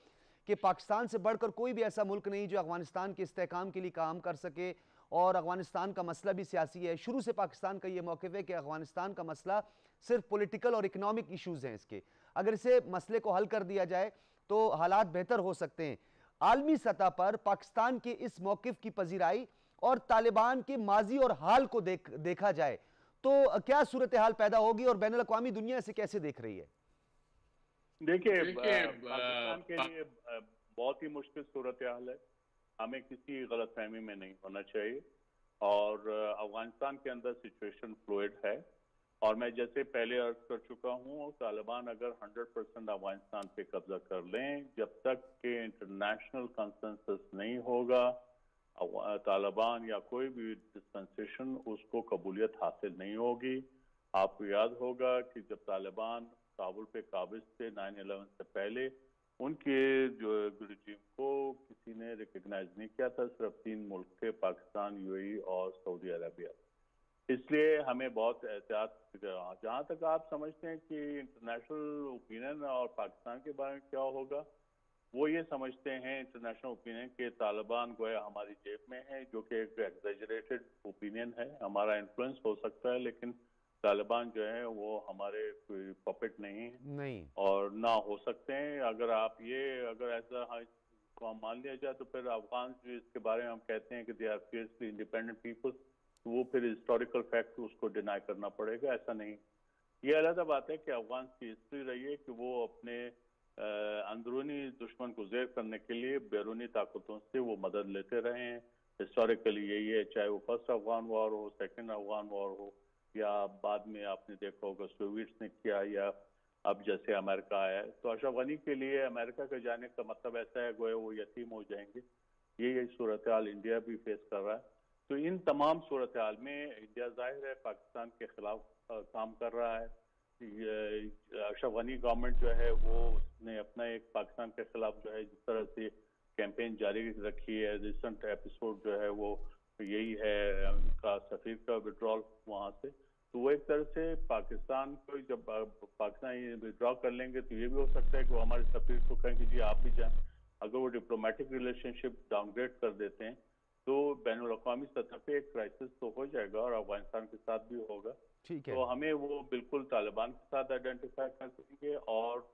कि पाकिस्तान से बढ़कर कोई भी ऐसा मुल्क नहीं जो अफगानिस्तान के इस्तेहकाम के लिए काम कर सके, और अफगानिस्तान का मसला भी सियासी है। शुरू से पाकिस्तान का ये मौक़िफ़ है कि अफगानिस्तान का मसला सिर्फ पॉलिटिकल और इकनॉमिक इशूज़ हैं इसके, अगर इसे मसले को हल कर दिया जाए तो हालात बेहतर हो सकते हैं। आलमी सतह पर पाकिस्तान के इस मौक़िफ़ की पजीराई और तालिबान के माजी और हाल को देखा जाए तो क्या सूरत हाल पैदा होगी और बैनुल अक़वामी दुनिया इसे कैसे देख रही है? देखिए, पाकिस्तान के लिए बहुत ही मुश्किल सूरत हाल है, हमें किसी गलतफहमी में नहीं होना चाहिए। और अफगानिस्तान के अंदर सिचुएशन फ्लूइड है और मैं जैसे पहले अर्ज कर चुका हूँ, तालिबान अगर 100% अफगानिस्तान पे कब्जा कर लें, जब तक कि इंटरनेशनल कंसेंसस नहीं होगा, तालिबान या कोई भी डिस्पेंसेशन उसको कबूलियत हासिल नहीं होगी। आपको याद होगा कि जब तालिबान काबुल पे काबिज थे 9/11 से पहले, उनके जो रिजीम को किसी ने रिकग्नाइज नहीं किया था, सिर्फ 3 मुल्क थे, पाकिस्तान, यूएई और सऊदी अरबिया। इसलिए हमें बहुत एहतियात, जहाँ तक आप समझते हैं कि इंटरनेशनल ओपिनियन और पाकिस्तान के बारे में क्या होगा, वो ये समझते हैं इंटरनेशनल ओपिनियन के तालिबान गोया हमारी जेब में है, जो कि एक एग्जेजरेटेड ओपिनियन है। हमारा इन्फ्लुएंस हो सकता है लेकिन तालिबान जो है वो हमारे कोई पपेट नहीं है और ना हो सकते हैं। अगर ऐसा को मान लिया जाए तो फिर अफगान जो इसके बारे में हम कहते हैं कि they are fiercely independent people, तो वो फिर हिस्टोरिकल फैक्ट उसको डिनाई करना पड़ेगा, ऐसा नहीं। ये अलग बात है कि अफगान की हिस्ट्री रही है कि वो अपने अंदरूनी दुश्मन को ज़ेर करने के लिए बैरूनी ताकतों से वो मदद लेते रहे हैं। हिस्टोरिकली यही है, चाहे वो फर्स्ट अफगान वॉर हो, सेकेंड अफगान वॉर हो, या बाद में आपने देखा होगा सोवियट्स ने किया, या अब जैसे अमेरिका आया है। तो अशरफ गनी के लिए अमेरिका के जाने का मतलब ऐसा है गोया वो यतीम हो जाएंगे। ये सूरत हाल इंडिया भी फेस कर रहा है। तो इन तमाम सूरत हाल में इंडिया जाहिर है पाकिस्तान के खिलाफ काम कर रहा है। अशरफ गनी गवर्नमेंट जो है वो उसने अपना एक पाकिस्तान के खिलाफ जो है जिस तरह से कैंपेन जारी रखी है, रिसेंट एपिसोड जो है वो यही है उनका सफीर का विड्रॉल वहाँ से। तो वो एक तरह से पाकिस्तान को, जब पाकिस्तान ये विड्रॉ कर लेंगे तो ये भी हो सकता है कि वो हमारे सफीर को कहेंगे जी आप भी जाएं। अगर वो डिप्लोमेटिक रिलेशनशिप डाउनग्रेड कर देते हैं तो बैनुल अक़वामी सतह पे एक क्राइसिस तो हो जाएगा और अफगानिस्तान के साथ भी होगा। ठीक है। तो हमें वो बिल्कुल तालिबान के साथ आइडेंटिफाई कर सकेंगे। और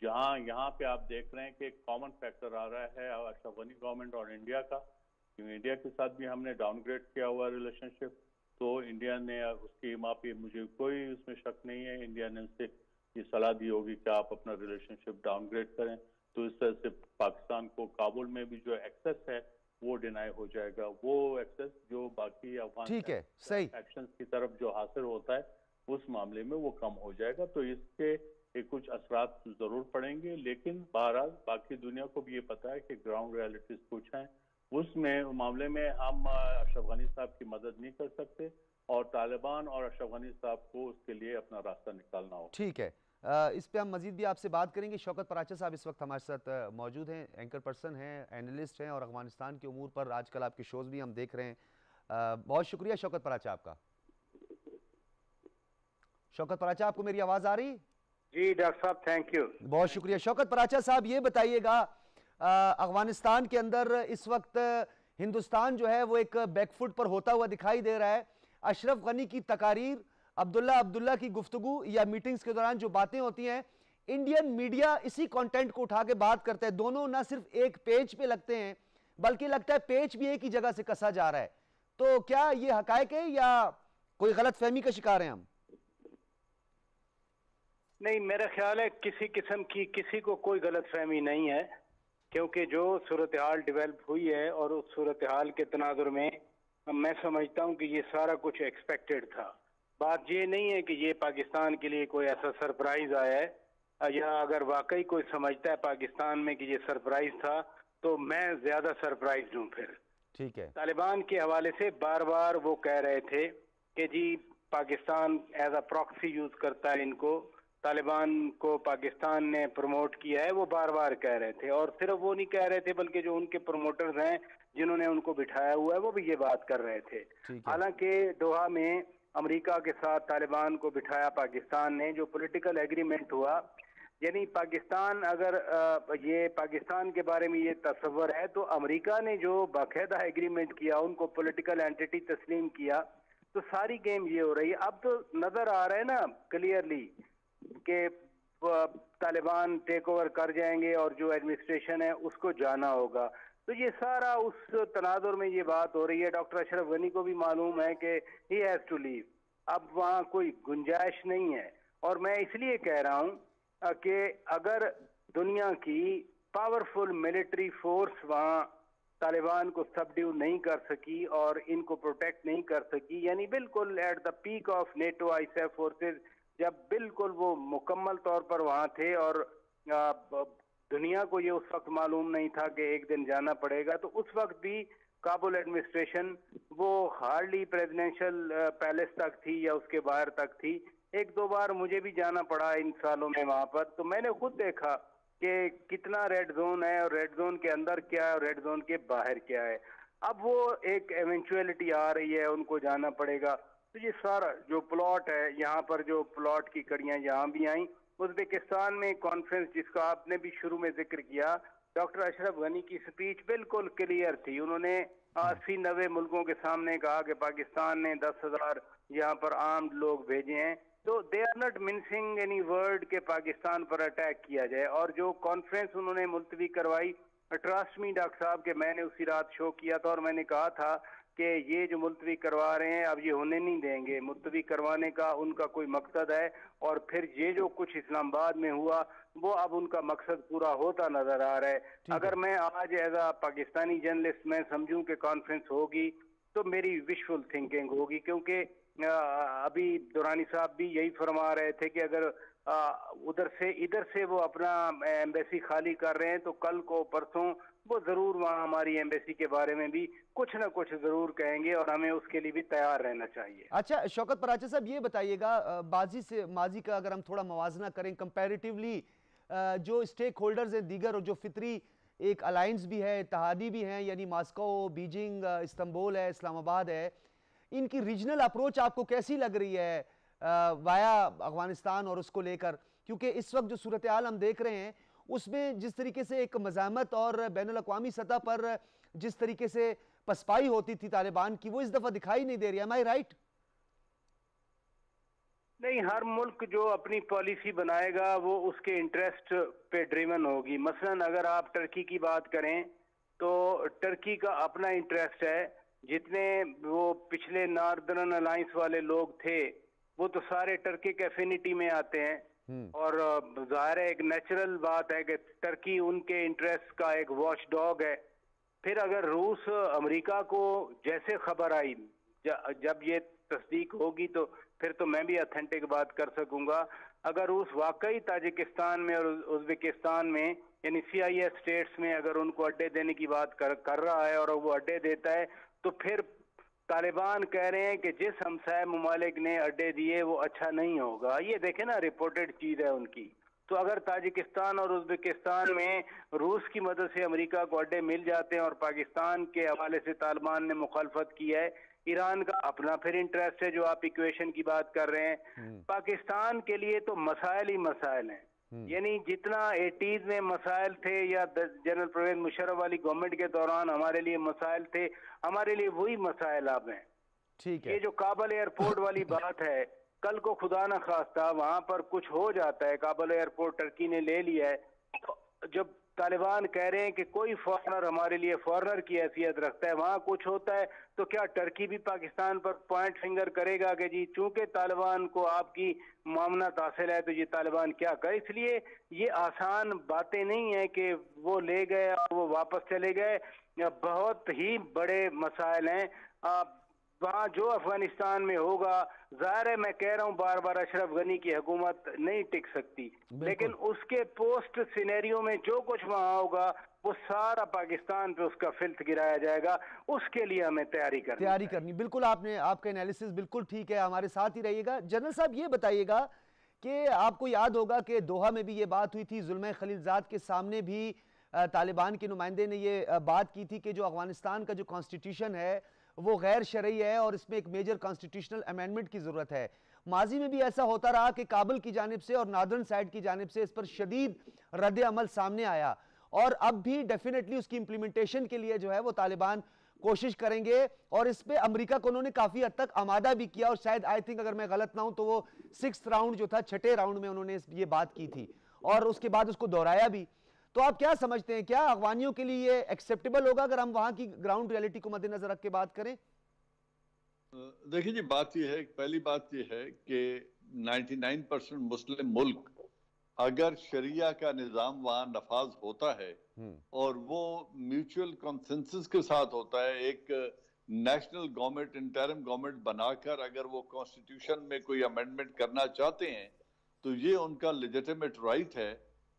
यहाँ पे आप देख रहे हैं कि एक कॉमन फैक्टर आ रहा है अशरफ गनी गवर्नमेंट और इंडिया का, क्योंकि इंडिया के साथ भी हमने डाउनग्रेड किया हुआ रिलेशनशिप। तो इंडिया ने उसकी माँ पे मुझे कोई उसमें शक नहीं है, इंडिया ने उससे ये सलाह दी होगी कि आप अपना रिलेशनशिप डाउनग्रेड करें। तो इस तरह से पाकिस्तान को काबुल में भी जो एक्सेस है वो डिनाई हो जाएगा, वो एक्सेस जो बाकी अफगान ठीक है, सही। एक्शंस की तरफ जो हासिल होता है उस मामले में वो कम हो जाएगा। तो इसके कुछ असरात जरूर पड़ेंगे, लेकिन बहरहाल बाकी दुनिया को भी ये पता है कि ग्राउंड रियलिटीज कुछ हैं, उसमें मामले में हम अशरफ गनी साहब की मदद नहीं कर सकते और तालिबान और अशरफ गनी साहब को उसके लिए अपना रास्ता निकालना होगा। ठीक है, इस पे हम मजीद भी आपसे बात करेंगे। शौकत पराचा साहब इस वक्त हमारे साथ मौजूद हैं, एंकर पर्सन हैं, एनालिस्ट हैं और अफगानिस्तान के उमूर पर आजकल आपके शोज भी हम देख रहे हैं। बहुत शुक्रिया शौकत पराचा आपका। शौकत पराचा, आपको मेरी आवाज आ रही? जी डॉक्टर साहब, थैंक यू। बहुत शुक्रिया। शौकत पराचा साहब, ये बताइएगा, अफगानिस्तान के अंदर इस वक्त हिंदुस्तान जो है वो एक बैकफुट पर होता हुआ दिखाई दे रहा है। अशरफ गनी की तकारीर, अब्दुल्ला की गुफ्तगू या मीटिंग्स के दौरान जो बातें होती हैं, इंडियन मीडिया इसी कंटेंट को उठा के बात करता है। दोनों ना सिर्फ एक पेज पे लगते हैं, बल्कि लगता है पेज भी एक ही जगह से कसा जा रहा है। तो क्या ये हकायक है या कोई गलत फहमी का शिकार हैं हम? नहीं, मेरा ख्याल है किसी किस्म की किसी को कोई गलत फहमी नहीं है, क्योंकि जो सूरत हाल डिवेल्प हुई है और उस सूरत हाल के तनाजुर में मैं समझता हूँ कि ये सारा कुछ एक्सपेक्टेड था। बात ये नहीं है कि ये पाकिस्तान के लिए कोई ऐसा सरप्राइज आया है, या अगर वाकई कोई समझता है पाकिस्तान में कि ये सरप्राइज था तो मैं ज्यादा सरप्राइज हूँ। फिर ठीक है, तालिबान के हवाले से बार बार वो कह रहे थे कि जी Pakistan as a proxy use करता है इनको, तालिबान को पाकिस्तान ने प्रमोट किया है, वो बार बार कह रहे थे। और सिर्फ वो नहीं कह रहे थे बल्कि जो उनके प्रमोटर्स हैं जिन्होंने उनको बिठाया हुआ है वो भी ये बात कर रहे थे। हालांकि दोहा में अमेरिका के साथ तालिबान को बिठाया पाकिस्तान ने, जो पॉलिटिकल एग्रीमेंट हुआ, यानी पाकिस्तान अगर ये पाकिस्तान के बारे में ये तस्वर है तो अमेरिका ने जो बाकायदा एग्रीमेंट किया, उनको पॉलिटिकल एंटिटी तस्लीम किया, तो सारी गेम ये हो रही है। अब तो नजर आ रहा है ना क्लियरली कि तालिबान टेक ओवर कर जाएंगे और जो एडमिनिस्ट्रेशन है उसको जाना होगा। तो ये सारा उस तनाजुर में ये बात हो रही है। डॉक्टर अशरफ गनी को भी मालूम है कि ही हैज टू लीव, अब वहाँ कोई गुंजाइश नहीं है। और मैं इसलिए कह रहा हूँ कि अगर दुनिया की पावरफुल मिलिट्री फोर्स वहाँ तालिबान को सबड्यू नहीं कर सकी और इनको प्रोटेक्ट नहीं कर सकी, यानी बिल्कुल at the peak of NATO ISF forces, जब बिल्कुल वो मुकम्मल तौर पर वहाँ थे और दुनिया को ये उस वक्त मालूम नहीं था कि एक दिन जाना पड़ेगा, तो उस वक्त भी काबुल एडमिनिस्ट्रेशन वो हार्डली प्रेसिडेंशियल पैलेस तक थी या उसके बाहर तक थी। एक दो बार मुझे भी जाना पड़ा इन सालों में वहाँ पर, तो मैंने खुद देखा कि कितना रेड जोन है और रेड जोन के अंदर क्या है और रेड जोन के बाहर क्या है। अब वो एक एवेंचुअलिटी आ रही है, उनको जाना पड़ेगा। तो ये सारा जो प्लॉट है, यहाँ पर जो प्लॉट की कड़ियाँ यहाँ भी आई। उज़्बेकिस्तान में कॉन्फ्रेंस जिसका आपने भी शुरू में जिक्र किया, डॉक्टर अशरफ गनी की स्पीच बिल्कुल क्लियर थी। उन्होंने 80-90 मुल्कों के सामने कहा कि पाकिस्तान ने 10,000 यहाँ पर आर्म्ड लोग भेजे हैं, तो they are not missing any word के पाकिस्तान पर अटैक किया जाए। और जो कॉन्फ्रेंस उन्होंने मुलतवी करवाई, ट्रस्ट मी डॉक्टर साहब के मैंने उसी रात शो किया था और मैंने कहा था कि ये जो मुलतवी करवा रहे हैं अब ये होने नहीं देंगे। मुलतवी करवाने का उनका कोई मकसद है और फिर ये जो कुछ इस्लामाबाद में हुआ वो अब उनका मकसद पूरा होता नजर आ रहा है। अगर मैं आज एज अ पाकिस्तानी जर्नलिस्ट मैं समझूं कि कॉन्फ्रेंस होगी तो मेरी विशफुल थिंकिंग होगी, क्योंकि अभी दुरानी साहब भी यही फरमा रहे थे कि अगर उधर से इधर से वो अपना एम्बेसी खाली कर रहे हैं तो कल को परसों वो जरूर वहाँ हमारी एम्बेसी के बारे में भी कुछ ना कुछ जरूर कहेंगे और हमें उसके लिए भी तैयार रहना चाहिए। अच्छा शौकत पराचा साहब, ये बताइएगा, बाजी से माजी का अगर हम थोड़ा मवाजना करें कंपैरेटिवली, जो स्टेक होल्डर्स हैं दीगर और जो फितरी एक अलायंस भी है, इत्तेहादी भी हैं, यानी मास्को, बीजिंग, इस्तांबुल है, इस्लामाबाद है, इनकी रीजनल अप्रोच आपको कैसी लग रही है वाया अफगानिस्तान और उसको लेकर? क्योंकि इस वक्त जो सूरत हाल हम देख रहे हैं उसमें जिस तरीके से एक मज़ामत और बैनुल अक़वामी सतह पर जिस तरीके से पसपाई होती थी तालिबान की, वो इस दफ़ा दिखाई नहीं दे रही है। एम आई राइट? नहीं, हर मुल्क जो अपनी पॉलिसी बनाएगा वो उसके इंटरेस्ट पे ड्रिवन होगी। मसलन अगर आप टर्की की बात करें तो टर्की का अपना इंटरेस्ट है। जितने वो पिछले नॉर्दर्न अलायंस वाले लोग थे वो तो सारे टर्किक एफिनिटी में आते हैं और जाहिर है एक नेचुरल बात है कि टर्की उनके इंटरेस्ट का एक वॉच डॉग है। फिर अगर रूस अमेरिका को, जैसे खबर आई, जब ये तस्दीक होगी तो फिर तो मैं भी ऑथेंटिक बात कर सकूंगा, अगर रूस वाकई ताजिकिस्तान में और उज्बेकिस्तान में यानी CIS स्टेट्स में अगर उनको अड्डे देने की बात कर रहा है और वो अड्डे देता है, तो फिर तालिबान कह रहे हैं कि जिस हमसाय ममालिक ने अड्डे दिए वो अच्छा नहीं होगा। ये देखे ना, रिपोर्टेड चीज है उनकी। तो अगर ताजिकिस्तान और उज्बेकिस्तान में रूस की मदद से अमेरिका को अड्डे मिल जाते हैं और पाकिस्तान के हवाले से तालिबान ने मुखालफत की है, ईरान का अपना फिर इंटरेस्ट है जो आप इक्वेशन की बात कर रहे हैं, पाकिस्तान के लिए तो मसाइल ही मसाइल हैं। यानी जितना 80s में मसाइल थे या जनरल परवेज मुशर्रफ वाली गवर्नमेंट के दौरान हमारे लिए मसाइल थे, हमारे लिए वही मसाइल अब हैं। ठीक है। ये जो काबुल एयरपोर्ट वाली बात है, कल को खुदा न खास्ता वहां पर कुछ हो जाता है, काबुल एयरपोर्ट टर्की ने ले लिया है, तो जब तालिबान कह रहे हैं कि कोई फॉरेनर हमारे लिए फॉरेनर की हैसियत रखता है, वहां कुछ होता है तो क्या टर्की भी पाकिस्तान पर पॉइंट फिंगर करेगा कि जी चूंकि तालिबान को आपकी मामनत हासिल है तो ये तालिबान क्या करे? इसलिए ये आसान बातें नहीं है कि वो ले गए और वो वापस चले गए, बहुत ही बड़े मसाइल हैं। वहाँ जो अफगानिस्तान में होगा, जाहिर है मैं कह रहा हूँ बार बार, अशरफ गनी की हुकूमत नहीं टिक सकती, लेकिन उसके पोस्ट सिनेरियो में जो कुछ वहाँ होगा वो सारा पाकिस्तान पे उसका फिल्थ गिराया जाएगा। उसके लिए हमें तैयारी करनी। बिल्कुल, आपका एनालिसिस बिल्कुल ठीक है, हमारे साथ ही रहिएगा। जनरल साहब ये बताइएगा कि आपको याद होगा कि दोहा में भी ये बात हुई थी, जुल्म खलीलजाद के सामने भी तालिबान के नुमाइंदे ने ये बात की थी कि जो अफगानिस्तान का जो कॉन्स्टिट्यूशन है वो गैर शरई है और इसमें एक मेजर कॉन्स्टिट्यूशनल अमेंडमेंट की ज़रूरत है। माजी में भी ऐसा होता रहा कि काबुल की जानिब से और नार्दर्न साइड की जानिब से इस पर शदीद रद्द अमल सामने आया और अब भी डेफिनेटली उसकी इंप्लीमेंटेशन के लिए जो है वो तालिबान कोशिश करेंगे और इस पर अमेरिका को उन्होंने काफ़ी हद तक आमादा भी किया और शायद आई थिंक अगर मैं गलत ना हूं तो वो 6th राउंड जो था, 6ठे राउंड में उन्होंने ये बात की थी और उसके बाद उसको दोहराया भी। तो आप क्या समझते हैं, क्या अफगानियों के लिए ये एक्सेप्टेबल होगा अगर हम वहां की ग्राउंड रियलिटी को मद्देनजर रख के बात करें? देखिए जी, बात यह है, पहली बात यह है कि 99% मुस्लिम मुल्क अगर शरिया का निज़ाम वहाँ नफाज होता है और वो म्यूचुअल कंसेंसस के साथ होता है, एक नेशनल गवर्नमेंट, इंटरिम गवर्नमेंट बनाकर अगर वो कॉन्स्टिट्यूशन में कोई अमेंडमेंट करना चाहते हैं तो ये उनका लेजिटिमेट राइट है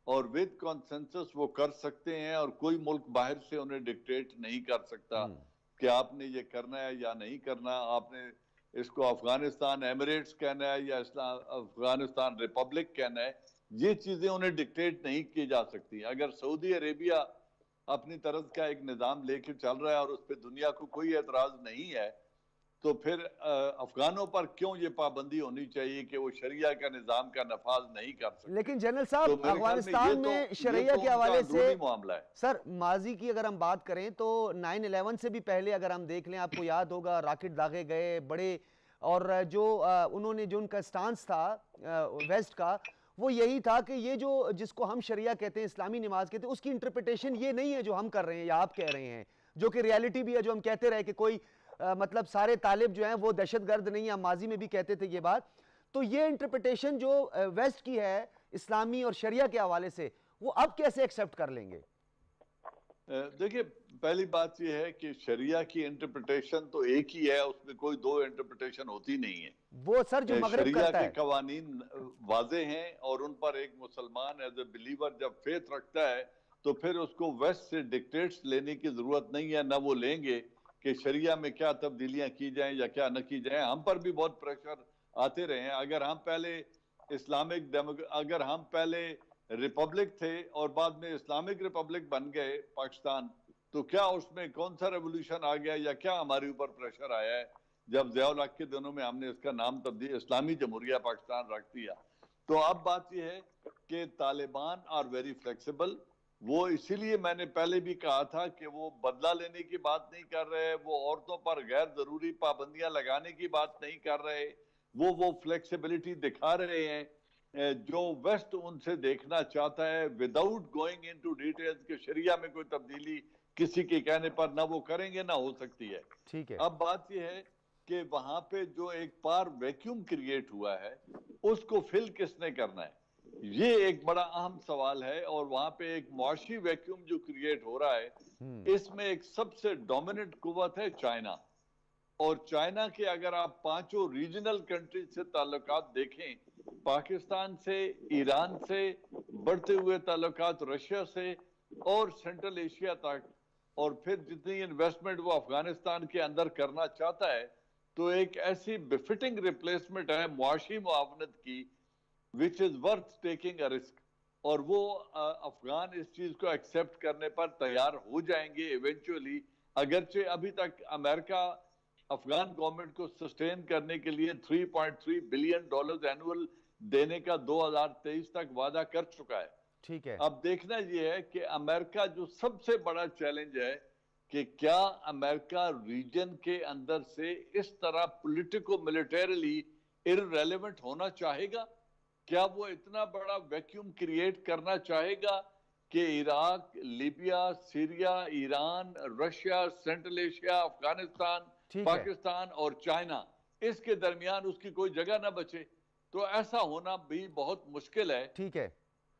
और विद कंसेंसस वो कर सकते हैं और कोई मुल्क बाहर से उन्हें डिक्टेट नहीं कर सकता कि आपने ये करना है या नहीं करना, आपने इसको अफगानिस्तान एमिरेट्स कहना है या अफगानिस्तान रिपब्लिक कहना है, ये चीजें उन्हें डिक्टेट नहीं की जा सकती। अगर सऊदी अरेबिया अपनी तरफ का एक निज़ाम लेकर चल रहा है और उस पर दुनिया को कोई एतराज नहीं है, तो फिर अफगानों पर क्यों ये पाबंदी होनी चाहिए कि वो शरिया का निज़ाम का नफाज नहीं कर सकते? लेकिन जनरल साहब, तो अफगानिस्तान में शरिया के हवाले से मामला है सर, माजी की अगर हम बात करें तो 9/11 से भी पहले अगर हम देख लें, आपको याद होगा रॉकेट दागे गए बड़े, और जो उन्होंने जो उनका स्टांस था वेस्ट का वो यही था कि ये जो जिसको हम शरिया कहते हैं, इस्लामी नमाज कहते हैं, उसकी इंटरप्रिटेशन ये नहीं है जो हम कर रहे हैं या आप कह रहे हैं, जो कि रियलिटी भी है, जो हम कहते रहे कि कोई मतलब सारे तालिब जो हैं वो दहशतगर्द नहीं है, हम माजी में भी कहते थे ये बात। तो ये इंटरप्रिटेशन जो वेस्ट की है इस्लामी और शरिया के हवाले से, वो अब कैसे एक्सेप्ट कर लेंगे? देखिए, पहली बात यह है कि शरिया की इंटरप्रिटेशन तो एक ही है, उसमें कोई दो इंटरप्रिटेशन होती नहीं है। वो सर जो मगरिब शरिया करता के है, कवानीन वाजे हैं और उन पर एक मुसलमान एज ए बिलीवर जब फेथ रखता है तो फिर उसको वेस्ट से डिक्टेट्स लेने की जरूरत नहीं है, ना वो लेंगे कि शरिया में क्या तब्दीलियां की जाएं या क्या न की जाएं। हम पर भी बहुत प्रेशर आते रहे हैं। अगर हम पहले अगर हम पहले रिपब्लिक थे और बाद में इस्लामिक रिपब्लिक बन गए पाकिस्तान, तो क्या उसमें कौन सा रेवोल्यूशन आ गया या क्या हमारे ऊपर प्रेशर आया है जब ज़िया-उल हक के दिनों में हमने इसका नाम तब्दील इस्लामी जमहूरिया पाकिस्तान रख दिया? तो अब बात यह है कि तालिबान आर वेरी फ्लेक्सिबल। वो इसीलिए मैंने पहले भी कहा था कि वो बदला लेने की बात नहीं कर रहे, वो औरतों पर गैर जरूरी पाबंदियां लगाने की बात नहीं कर रहे, वो फ्लेक्सिबिलिटी दिखा रहे हैं जो वेस्ट उनसे देखना चाहता है, विदाउट गोइंग इनटू डिटेल्स के शरिया में कोई तब्दीली किसी के कहने पर ना वो करेंगे ना हो सकती है। ठीक है। अब बात यह है कि वहां पे जो एक पार वैक्यूम क्रिएट हुआ है उसको फिल किसने करना है? ये एक बड़ा अहम सवाल है और वहां पे एक मुआशी वैक्यूम जो क्रिएट हो रहा है इसमें एक सबसे डोमिनेंट कुव्वत है चाइना। और चाइना के अगर आप पांचों रीजनल कंट्रीज से ताल्लुकात देखें, पाकिस्तान से, ईरान से, बढ़ते हुए ताल्लुकात रशिया से और सेंट्रल एशिया तक, और फिर जितनी इन्वेस्टमेंट वो अफगानिस्तान के अंदर करना चाहता है, तो एक ऐसी बिफिटिंग रिप्लेसमेंट है मुआशी मुआवनत की which is worth taking a risk. और वो अफगान इस चीज को एक्सेप्ट करने पर तैयार हो जाएंगे इवेंचुअली। अगरचे अभी तक अमेरिका अफगान गवर्नमेंट को सस्टेन करने के लिए 3.3 बिलियन डॉलर एनुअल देने का 2023 तक वादा कर चुका है। ठीक है। अब देखना यह है कि अमेरिका, जो सबसे बड़ा चैलेंज है कि क्या अमेरिका रीजन के अंदर से इस तरह पॉलिटिको मिलिटरीली इररेलेवेंट होना चाहेगा? क्या वो इतना बड़ा वैक्यूम क्रिएट करना चाहेगा कि Iraq, Libya, Syria, Iran, Russia, central Asia, Afghanistan, Pakistan और चाइना, इसके दरमियान उसकी कोई जगह ना बचे? तो ऐसा होना भी बहुत मुश्किल है। ठीक है।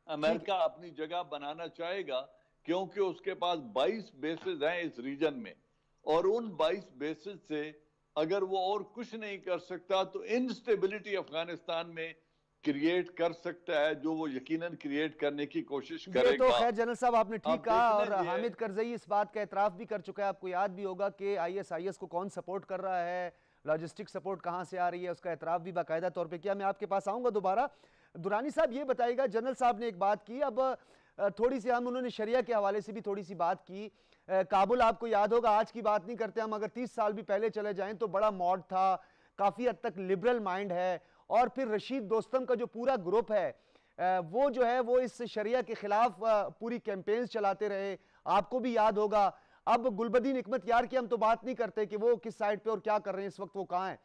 अमेरिका अपनी जगह बनाना चाहेगा क्योंकि उसके पास 22 बेसिस हैं इस रीजन में, और उन 22 बेसिस से अगर वो और कुछ नहीं कर सकता तो इनस्टेबिलिटी अफगानिस्तान में क्रिएट कर सकता है, जो वो यकीनन क्रिएट करने की कोशिश करेगा। ये तो खैर जनरल साहब आपने ठीक कहा, और हामिद करजई इस बात का एतराफ भी कर चुका है। आपको याद भी होगा कि आईएसआईएस को कौन सपोर्ट कर रहा है, लॉजिस्टिक सपोर्ट कहां से आ रही है, उसका एतराफ भी बाकायदा तौर पे किया। मैं आपके पास आऊंगा दोबारा। दुरानी साहब ये बताइएगा, जनरल साहब ने एक बात की, अब थोड़ी सी उन्होंने शरिया के हवाले से भी थोड़ी सी बात की। काबुल आपको याद होगा, आज की बात नहीं करते हम, अगर 30 साल भी पहले चले जाएं तो बड़ा मॉड था, काफी हद तक लिबरल माइंड है। और फिर रशीद दोस्तम का जो पूरा ग्रुप है वो जो है वो इस शरिया के खिलाफ पूरी कैंपेन्स चलाते रहे, आपको भी याद होगा। अब गुलबदीन हिकमत यार की हम तो बात नहीं करते कि वो किस साइड पे और क्या कर रहे हैं इस वक्त, वो कहां है।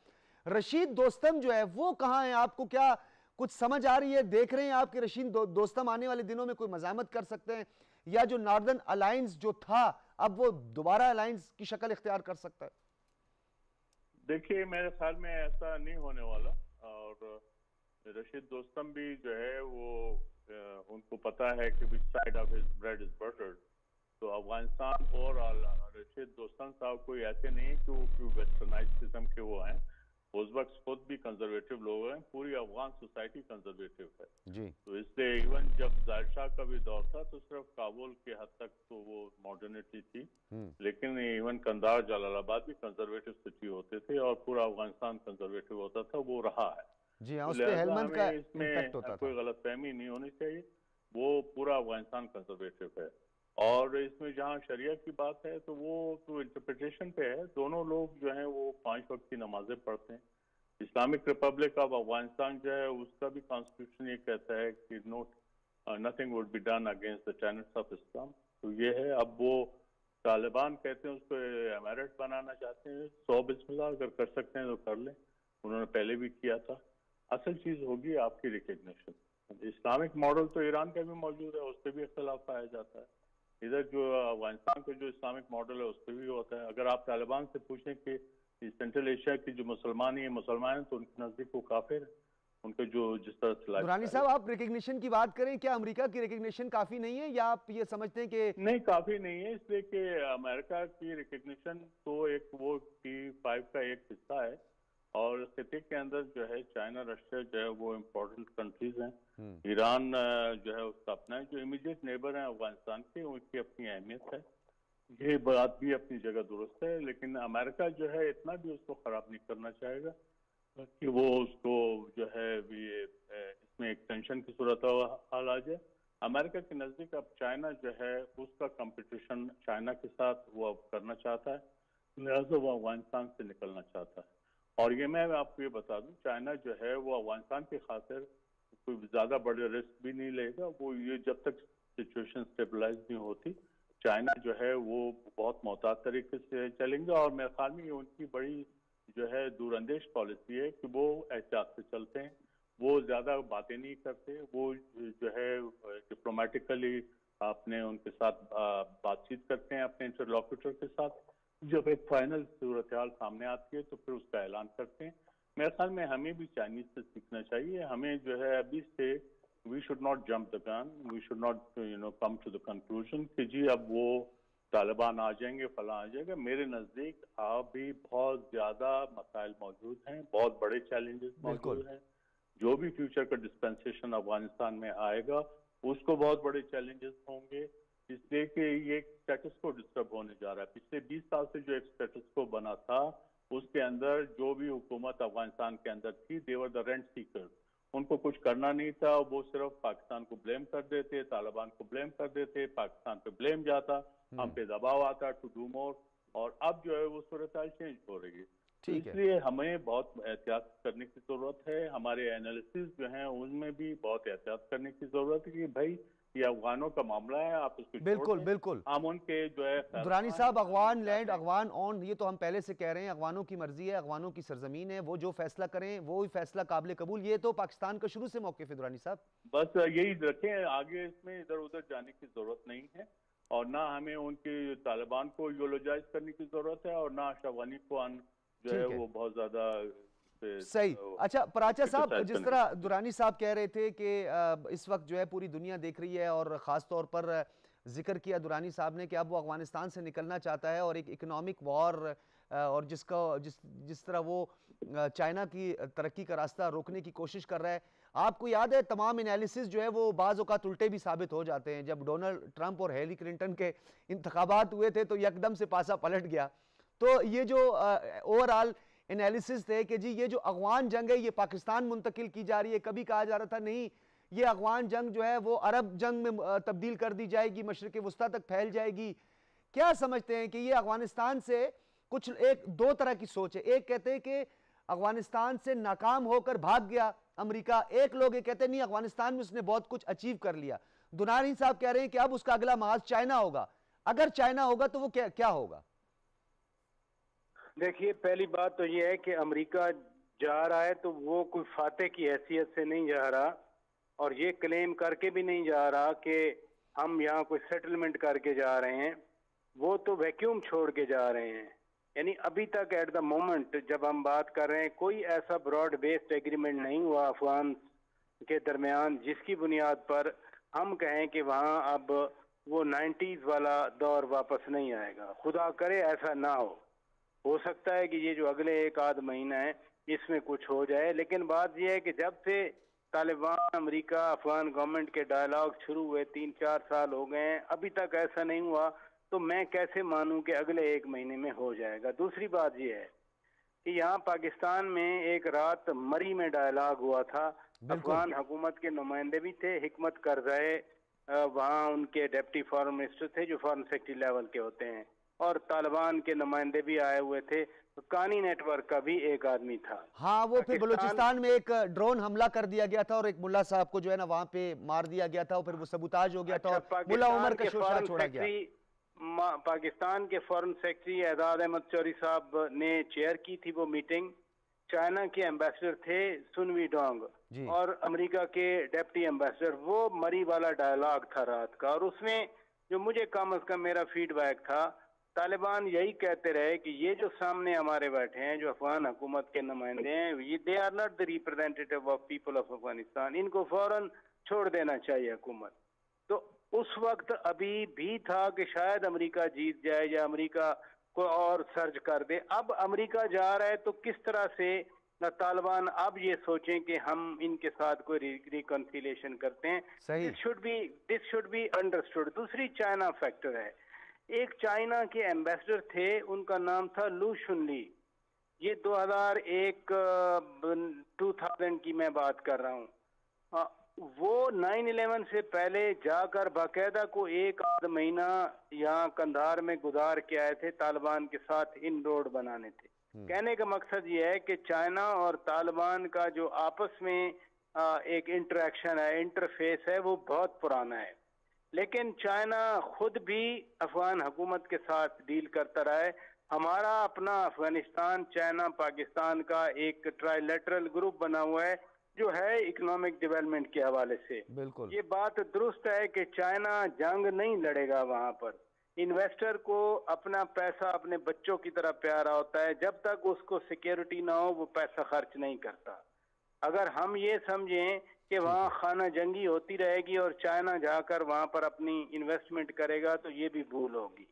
रशीद दोस्तम जो है वो कहां है? आपको क्या कुछ समझ आ रही है, देख रहे हैं आप कि रशीद दोस्तम आने वाले दिनों में कोई मजामत कर सकते हैं, या जो नॉर्दर्न अलायंस जो था अब वो दोबारा अलायंस की शक्ल इख्तियार कर सकता है? देखिए, मेरे ख्याल में ऐसा नहीं होने वाला। और रशीद दोस्तम भी जो है वो उनको पता है कि which side of his bread is buttered. तो अफगानिस्तान और रशीद दोस्तम साहब कोई ऐसे नहीं है कि वो वेस्टर्नाइज किस्म के वो हैं। उस वक्त खुद भी कंजर्वेटिव लोग हैं, पूरी अफगान सोसाइटी कंजर्वेटिव है जी। तो इसलिए इवन जब जाहिर शाह का भी दौर था तो सिर्फ काबुल के हद तक तो वो मॉडर्निटी थी, लेकिन इवन कंधार, जलालाबाद भी कंजर्वेटिव सिटी होते थे और पूरा अफगानिस्तान कंजर्वेटिव होता था, वो रहा है जी। हाँ, उस पे हेलमंद का इम्पैक्ट होता था। कोई गलतफहमी नहीं होनी चाहिए, वो पूरा अफगानिस्तान कंजर्वेटिव है। और इसमें जहाँ शरिया की बात है तो वो तो इंटरप्रिटेशन पे है। दोनों लोग जो हैं वो 5 वक्त की नमाजें पढ़ते हैं। इस्लामिक रिपब्लिक ऑफ अफगानिस्तान जो है उसका भी कॉन्स्टिट्यूशन ये कहता है कि nothing would be done against the tenets of Islam. तो ये है। अब वो तालिबान कहते हैं उसको एमिरेट बनाना चाहते हैं। 100 बिस्मिल्लाह, अगर कर सकते हैं तो कर लें, उन्होंने पहले भी किया था। असल चीज होगी आपकी रिकग्निशन। इस्लामिक मॉडल तो ईरान का भी मौजूद है, उस पर भी इख्तलाफ पाया जाता है। इधर जो अफगानिस्तान का जो इस्लामिक मॉडल है उस पर भी होता है। अगर आप तालिबान से पूछें कि सेंट्रल एशिया की जो मुसलमान हैं तो उनके नजदीक वो काफिर है, उनके जो जिस तरह। दुरानी साहब, आप रिकग्निशन की बात करें, क्या अमेरिका की रिकग्निशन काफी नहीं है, या आप ये समझते हैं कि नहीं काफी नहीं है? इसलिए कि अमेरिका की रिकग्निशन तो एक वो P5 का एक हिस्सा है, और खिते के अंदर जो है चाइना, रशिया जो है वो इम्पोर्टेंट कंट्रीज हैं। ईरान जो है उसका अपना है, जो इमीडिएट नेबर है अफगानिस्तान के, उनकी अपनी अहमियत है। ये बात भी अपनी जगह दुरुस्त है, लेकिन अमेरिका जो है इतना भी उसको खराब नहीं करना चाहेगा कि वो उसको जो है इसमें एक टेंशन की सूरत हाल आ जाए। अमेरिका के नजदीक अब चाइना जो है उसका कंपटीशन चाइना के साथ वो अब करना चाहता है, लिहाजा वो अफगानिस्तान से निकलना चाहता है। और ये मैं आपको ये बता दूं, चाइना जो है वो अफगानिस्तान की खातिर कोई ज्यादा बड़े रिस्क भी नहीं लेगा। वो ये जब तक सिचुएशन स्टेबलाइज नहीं होती, चाइना जो है वो बहुत मोहतात तरीके से चलेंगे। और मेरे ख्याल में उनकी बड़ी जो है दूरअंदेश पॉलिसी है कि वो एहतियात से चलते हैं, वो ज्यादा बातें नहीं करते, वो जो है डिप्लोमेटिकली अपने उनके साथ बातचीत करते हैं अपने इंटरलॉक्यूटर के साथ। जब एक फाइनल सूरत हाल सामने आती है तो फिर उसका ऐलान करते हैं। मेरे ख्याल में हमें भी चाइनीज से सीखना चाहिए। हमें जो है अभी से we should not jump the gun, we should not come to the conclusion कि जी अब वो तालिबान आ जाएंगे, फला आ जाएगा। मेरे नज़दीक अभी बहुत ज़्यादा मसाइल मौजूद हैं, बहुत बड़े चैलेंजेस बिल्कुल। मौजूद हैं। जो भी फ्यूचर का डिस्पेंसेशन अफगानिस्तान में आएगा उसको बहुत बड़े चैलेंजेस होंगे, इसलिए कि ये स्टेटस को डिस्टर्ब होने जा रहा है। पिछले 20 साल से जो एक स्टेटस को बना था उसके अंदर जो भी हुकूमत अफगानिस्तान के अंदर थी, देवर द रेंट सीकर्स, उनको कुछ करना नहीं था, वो सिर्फ पाकिस्तान को ब्लेम कर देते, तालिबान को ब्लेम कर देते, पाकिस्तान पे ब्लेम जाता, हम पे दबाव आता टू डू मोर। और अब जो है वो सूरत चेंज हो रही है, तो ठीक है। इसलिए हमें बहुत एहतियात करने की जरूरत है। हमारे एनालिसिस जो हैं उनमें भी बहुत एहतियात करने की जरूरत है कि भाई ये अफगानों का मामला है, आप इसको छोड़ बिल्कुल दें, बिल्कुल। हम उनके जो है दुरानी फैसला साहब, है, हम अगवान ये लैंड, चाहते हैं। अगवान ऑन, ये तो हम पहले से कह रहे हैं, अगवानों की मर्जी है, अगवानों की सरजमीन है, वो जो फैसला करें वो ही फैसला काबिल कबूल। ये तो पाकिस्तान का शुरू से मौक़िफ़ है दुरानी साहब। बस यही रखें, आगे इसमें इधर उधर जाने की जरूरत नहीं है, और ना हमें उनकी तालिबान को यूलोजाइज करने की जरूरत है, और ना अशरफ गनी को जो है ठीक है, वो बहुत ज्यादा सही। अच्छा पराचा साहब, क्रिटिसाइज जिस करने तरह की। दुरानी साहब कह रहे थे कि इस वक्त जो है पूरी दुनिया देख रही है, और ख़ास तौर पर जिक्र किया दुरानी साहब ने कि अब वो अफगानिस्तान से निकलना चाहता है, और एक इकोनॉमिक वॉर, और जिस तरह वो चाइना की तरक्की का रास्ता रोकने की कोशिश कर रहा है। आपको याद है तमाम एनालिसिस जो है वो बाज़ औक़ात उल्टे भी साबित हो जाते हैं। जब डोनाल्ड ट्रंप और हिलरी क्लिंटन के इंतखाबात हुए थे तो यकदम से पासा पलट गया। तो ये जो ओवरऑल एनालिसिस थे कि जी ये जो अफगान जंग है ये पाकिस्तान मुंतकिल की जा रही है, कभी कहा जा रहा था नहीं ये अफगान जंग जो है वो अरब जंग में तब्दील कर दी जाएगी, मशरिक वस्ता तक फैल जाएगी। क्या समझते हैं कि ये अफगानिस्तान से कुछ एक दो तरह की सोच है, एक कहते हैं कि अफगानिस्तान से नाकाम होकर भाग गया अमेरिका, एक लोग ये कहते हैं नहीं अफगानिस्तान में उसने बहुत कुछ अचीव कर लिया। दुनानी साहब कह रहे हैं कि अब उसका अगला महाज चाइना होगा, अगर चाइना होगा तो वो क्या होगा? देखिए, पहली बात तो ये है कि अमेरिका जा रहा है तो वो कोई फाते की हैसियत से नहीं जा रहा, और ये क्लेम करके भी नहीं जा रहा कि हम यहाँ कोई सेटलमेंट करके जा रहे हैं। वो तो वैक्यूम छोड़ के जा रहे हैं। यानी अभी तक एट द मोमेंट जब हम बात कर रहे हैं कोई ऐसा ब्रॉड बेस्ड एग्रीमेंट नहीं हुआ अफगान के दरमियान जिसकी बुनियाद पर हम कहें कि वहाँ अब वो 90s वाला दौर वापस नहीं आएगा। खुदा करे ऐसा ना हो सकता है कि ये जो अगले एक आध महीना है इसमें कुछ हो जाए, लेकिन बात यह है कि जब से तालिबान, अमेरिका, अफगान गवर्नमेंट के डायलॉग शुरू हुए 3-4 साल हो गए हैं, अभी तक ऐसा नहीं हुआ, तो मैं कैसे मानूं कि अगले एक महीने में हो जाएगा। दूसरी बात यह है कि यहाँ पाकिस्तान में एक रात मरी में डायलॉग हुआ था, अफगान हुकूमत के नुमाइंदे भी थे, हिकमत करज़ई वहाँ उनके डिप्टी फॉरेन मिनिस्टर थे जो फॉरेन सेक्रेटरी लेवल के होते हैं, और तालिबान के नुमाइंदे भी आए हुए थे, तो कानी नेटवर्क का भी एक आदमी था। हाँ, वो फिर बलूचिस्तान में एक ड्रोन हमला कर दिया गया था और एक मुल्ला साहब को जो है ना वहां पे मार दिया गया था, और फिर वो सबूताज हो गया था और मुल्ला उमर का शोशा छोड़ा गया। पाकिस्तान के फॉरेन सेक्रेटरी एजाज अहमद चौधरी साहब ने चेयर की थी वो मीटिंग। चाइना के एम्बेसडर थे सुन वीडोंग और अमेरिका के डिप्टी एम्बेसडर। वो मरी वाला डायलॉग था रात का, और उसमें जो मुझे कम अज कम मेरा फीडबैक था, तालिबान यही कहते रहे कि ये जो सामने हमारे बैठे हैं जो अफगान हुकूमत के नुमाइंदे हैं, ये they are not the representative of people of Afghanistan, इनको फौरन छोड़ देना चाहिए हुकूमत। तो उस वक्त अभी भी था कि शायद अमेरिका जीत जाए या अमेरिका को और सर्ज कर दे। अब अमेरिका जा रहा है तो किस तरह से तालिबान अब ये सोचें कि हम इनके साथ कोई रिकंसिलिएशन करते हैं। This should be understood. दूसरी चाइना फैक्टर है। एक चाइना के एम्बेसडर थे, उनका नाम था लू शुनली। ये 2000 की मैं बात कर रहा हूँ। वो 9/11 से पहले जाकर बाकायदा को एक आध महीना यहाँ कंधार में गुजार के आए थे, तालिबान के साथ इन रोड बनाने थे। कहने का मकसद ये है कि चाइना और तालिबान का जो आपस में एक इंटरेक्शन है, इंटरफेस है, वो बहुत पुराना है। लेकिन चाइना खुद भी अफगान हुकूमत के साथ डील करता रहा है। हमारा अपना अफगानिस्तान, चाइना, पाकिस्तान का एक ट्राइलेटरल ग्रुप बना हुआ है जो है इकोनॉमिक डेवलपमेंट के हवाले से। बिल्कुल ये बात दुरुस्त है कि चाइना जंग नहीं लड़ेगा। वहां पर इन्वेस्टर को अपना पैसा अपने बच्चों की तरह प्यारा होता है, जब तक उसको सिक्योरिटी ना हो वो पैसा खर्च नहीं करता। अगर हम ये समझें कि वहाँ खाना जंगी होती रहेगी और चाइना जाकर वहाँ पर अपनी इन्वेस्टमेंट करेगा तो ये भी भूल होगी।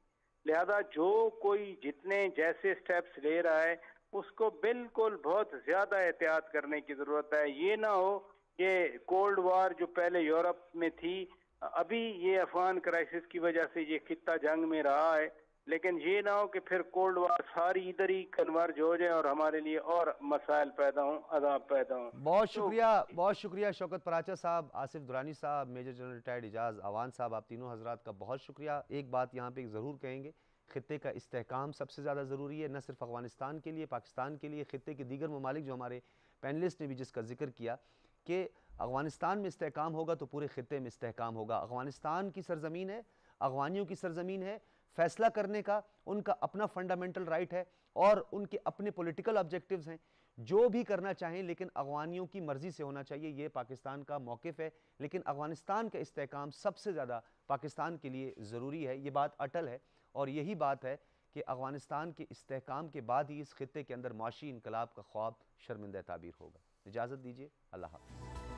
लिहाजा जो कोई जितने जैसे स्टेप्स ले रहा है उसको बिल्कुल बहुत ज्यादा एहतियात करने की जरूरत है। ये ना हो ये कोल्ड वॉर जो पहले यूरोप में थी, अभी ये अफगान क्राइसिस की वजह से ये खित्ता जंग में रहा है, लेकिन ये ना हो कि फिर कोल्ड वॉर सारी इधर ही कन्वर्ज हो जाए और हमारे लिए और मसाइल पैदा हों, अजाब पैदा हों। बहुत शुक्रिया शौकत पराचा साहब, आसिफ दुरानी साहब, major general retired Ijaz Awan साहब, आप तीनों हजरात का बहुत शुक्रिया। एक बात यहाँ पे ज़रूर कहेंगे, खित्ते का इस्तेहकाम सबसे ज़्यादा ज़रूरी है, न सिर्फ अफगानिस्तान के लिए, पाकिस्तान के लिए, खित्ते के दीगर ममालिक जो हमारे पैनलिस्ट ने भी जिसका जिक्र किया कि अफगानिस्तान में इस्तेहकाम होगा तो पूरे खित्ते में इस्तेहकाम होगा। अफगानिस्तान की सरजमीन है, अफगानियों की सरजमीन है, फैसला करने का उनका अपना फंडामेंटल राइट है और उनके अपने पॉलिटिकल ऑब्जेक्टिव्स हैं, जो भी करना चाहें, लेकिन अफगानियों की मर्जी से होना चाहिए। ये पाकिस्तान का मौक़िफ़ है, लेकिन अफगानिस्तान का इस्तेहकाम सबसे ज़्यादा पाकिस्तान के लिए ज़रूरी है। ये बात अटल है और यही बात है कि अफगानिस्तान के इस्तेहकाम के बाद ही इस खित्ते के अंदर माशी इनकलाब का ख्वाब शर्मिंदा ताबीर होगा। इजाज़त दीजिए, अल्लाह हाफ़िज़।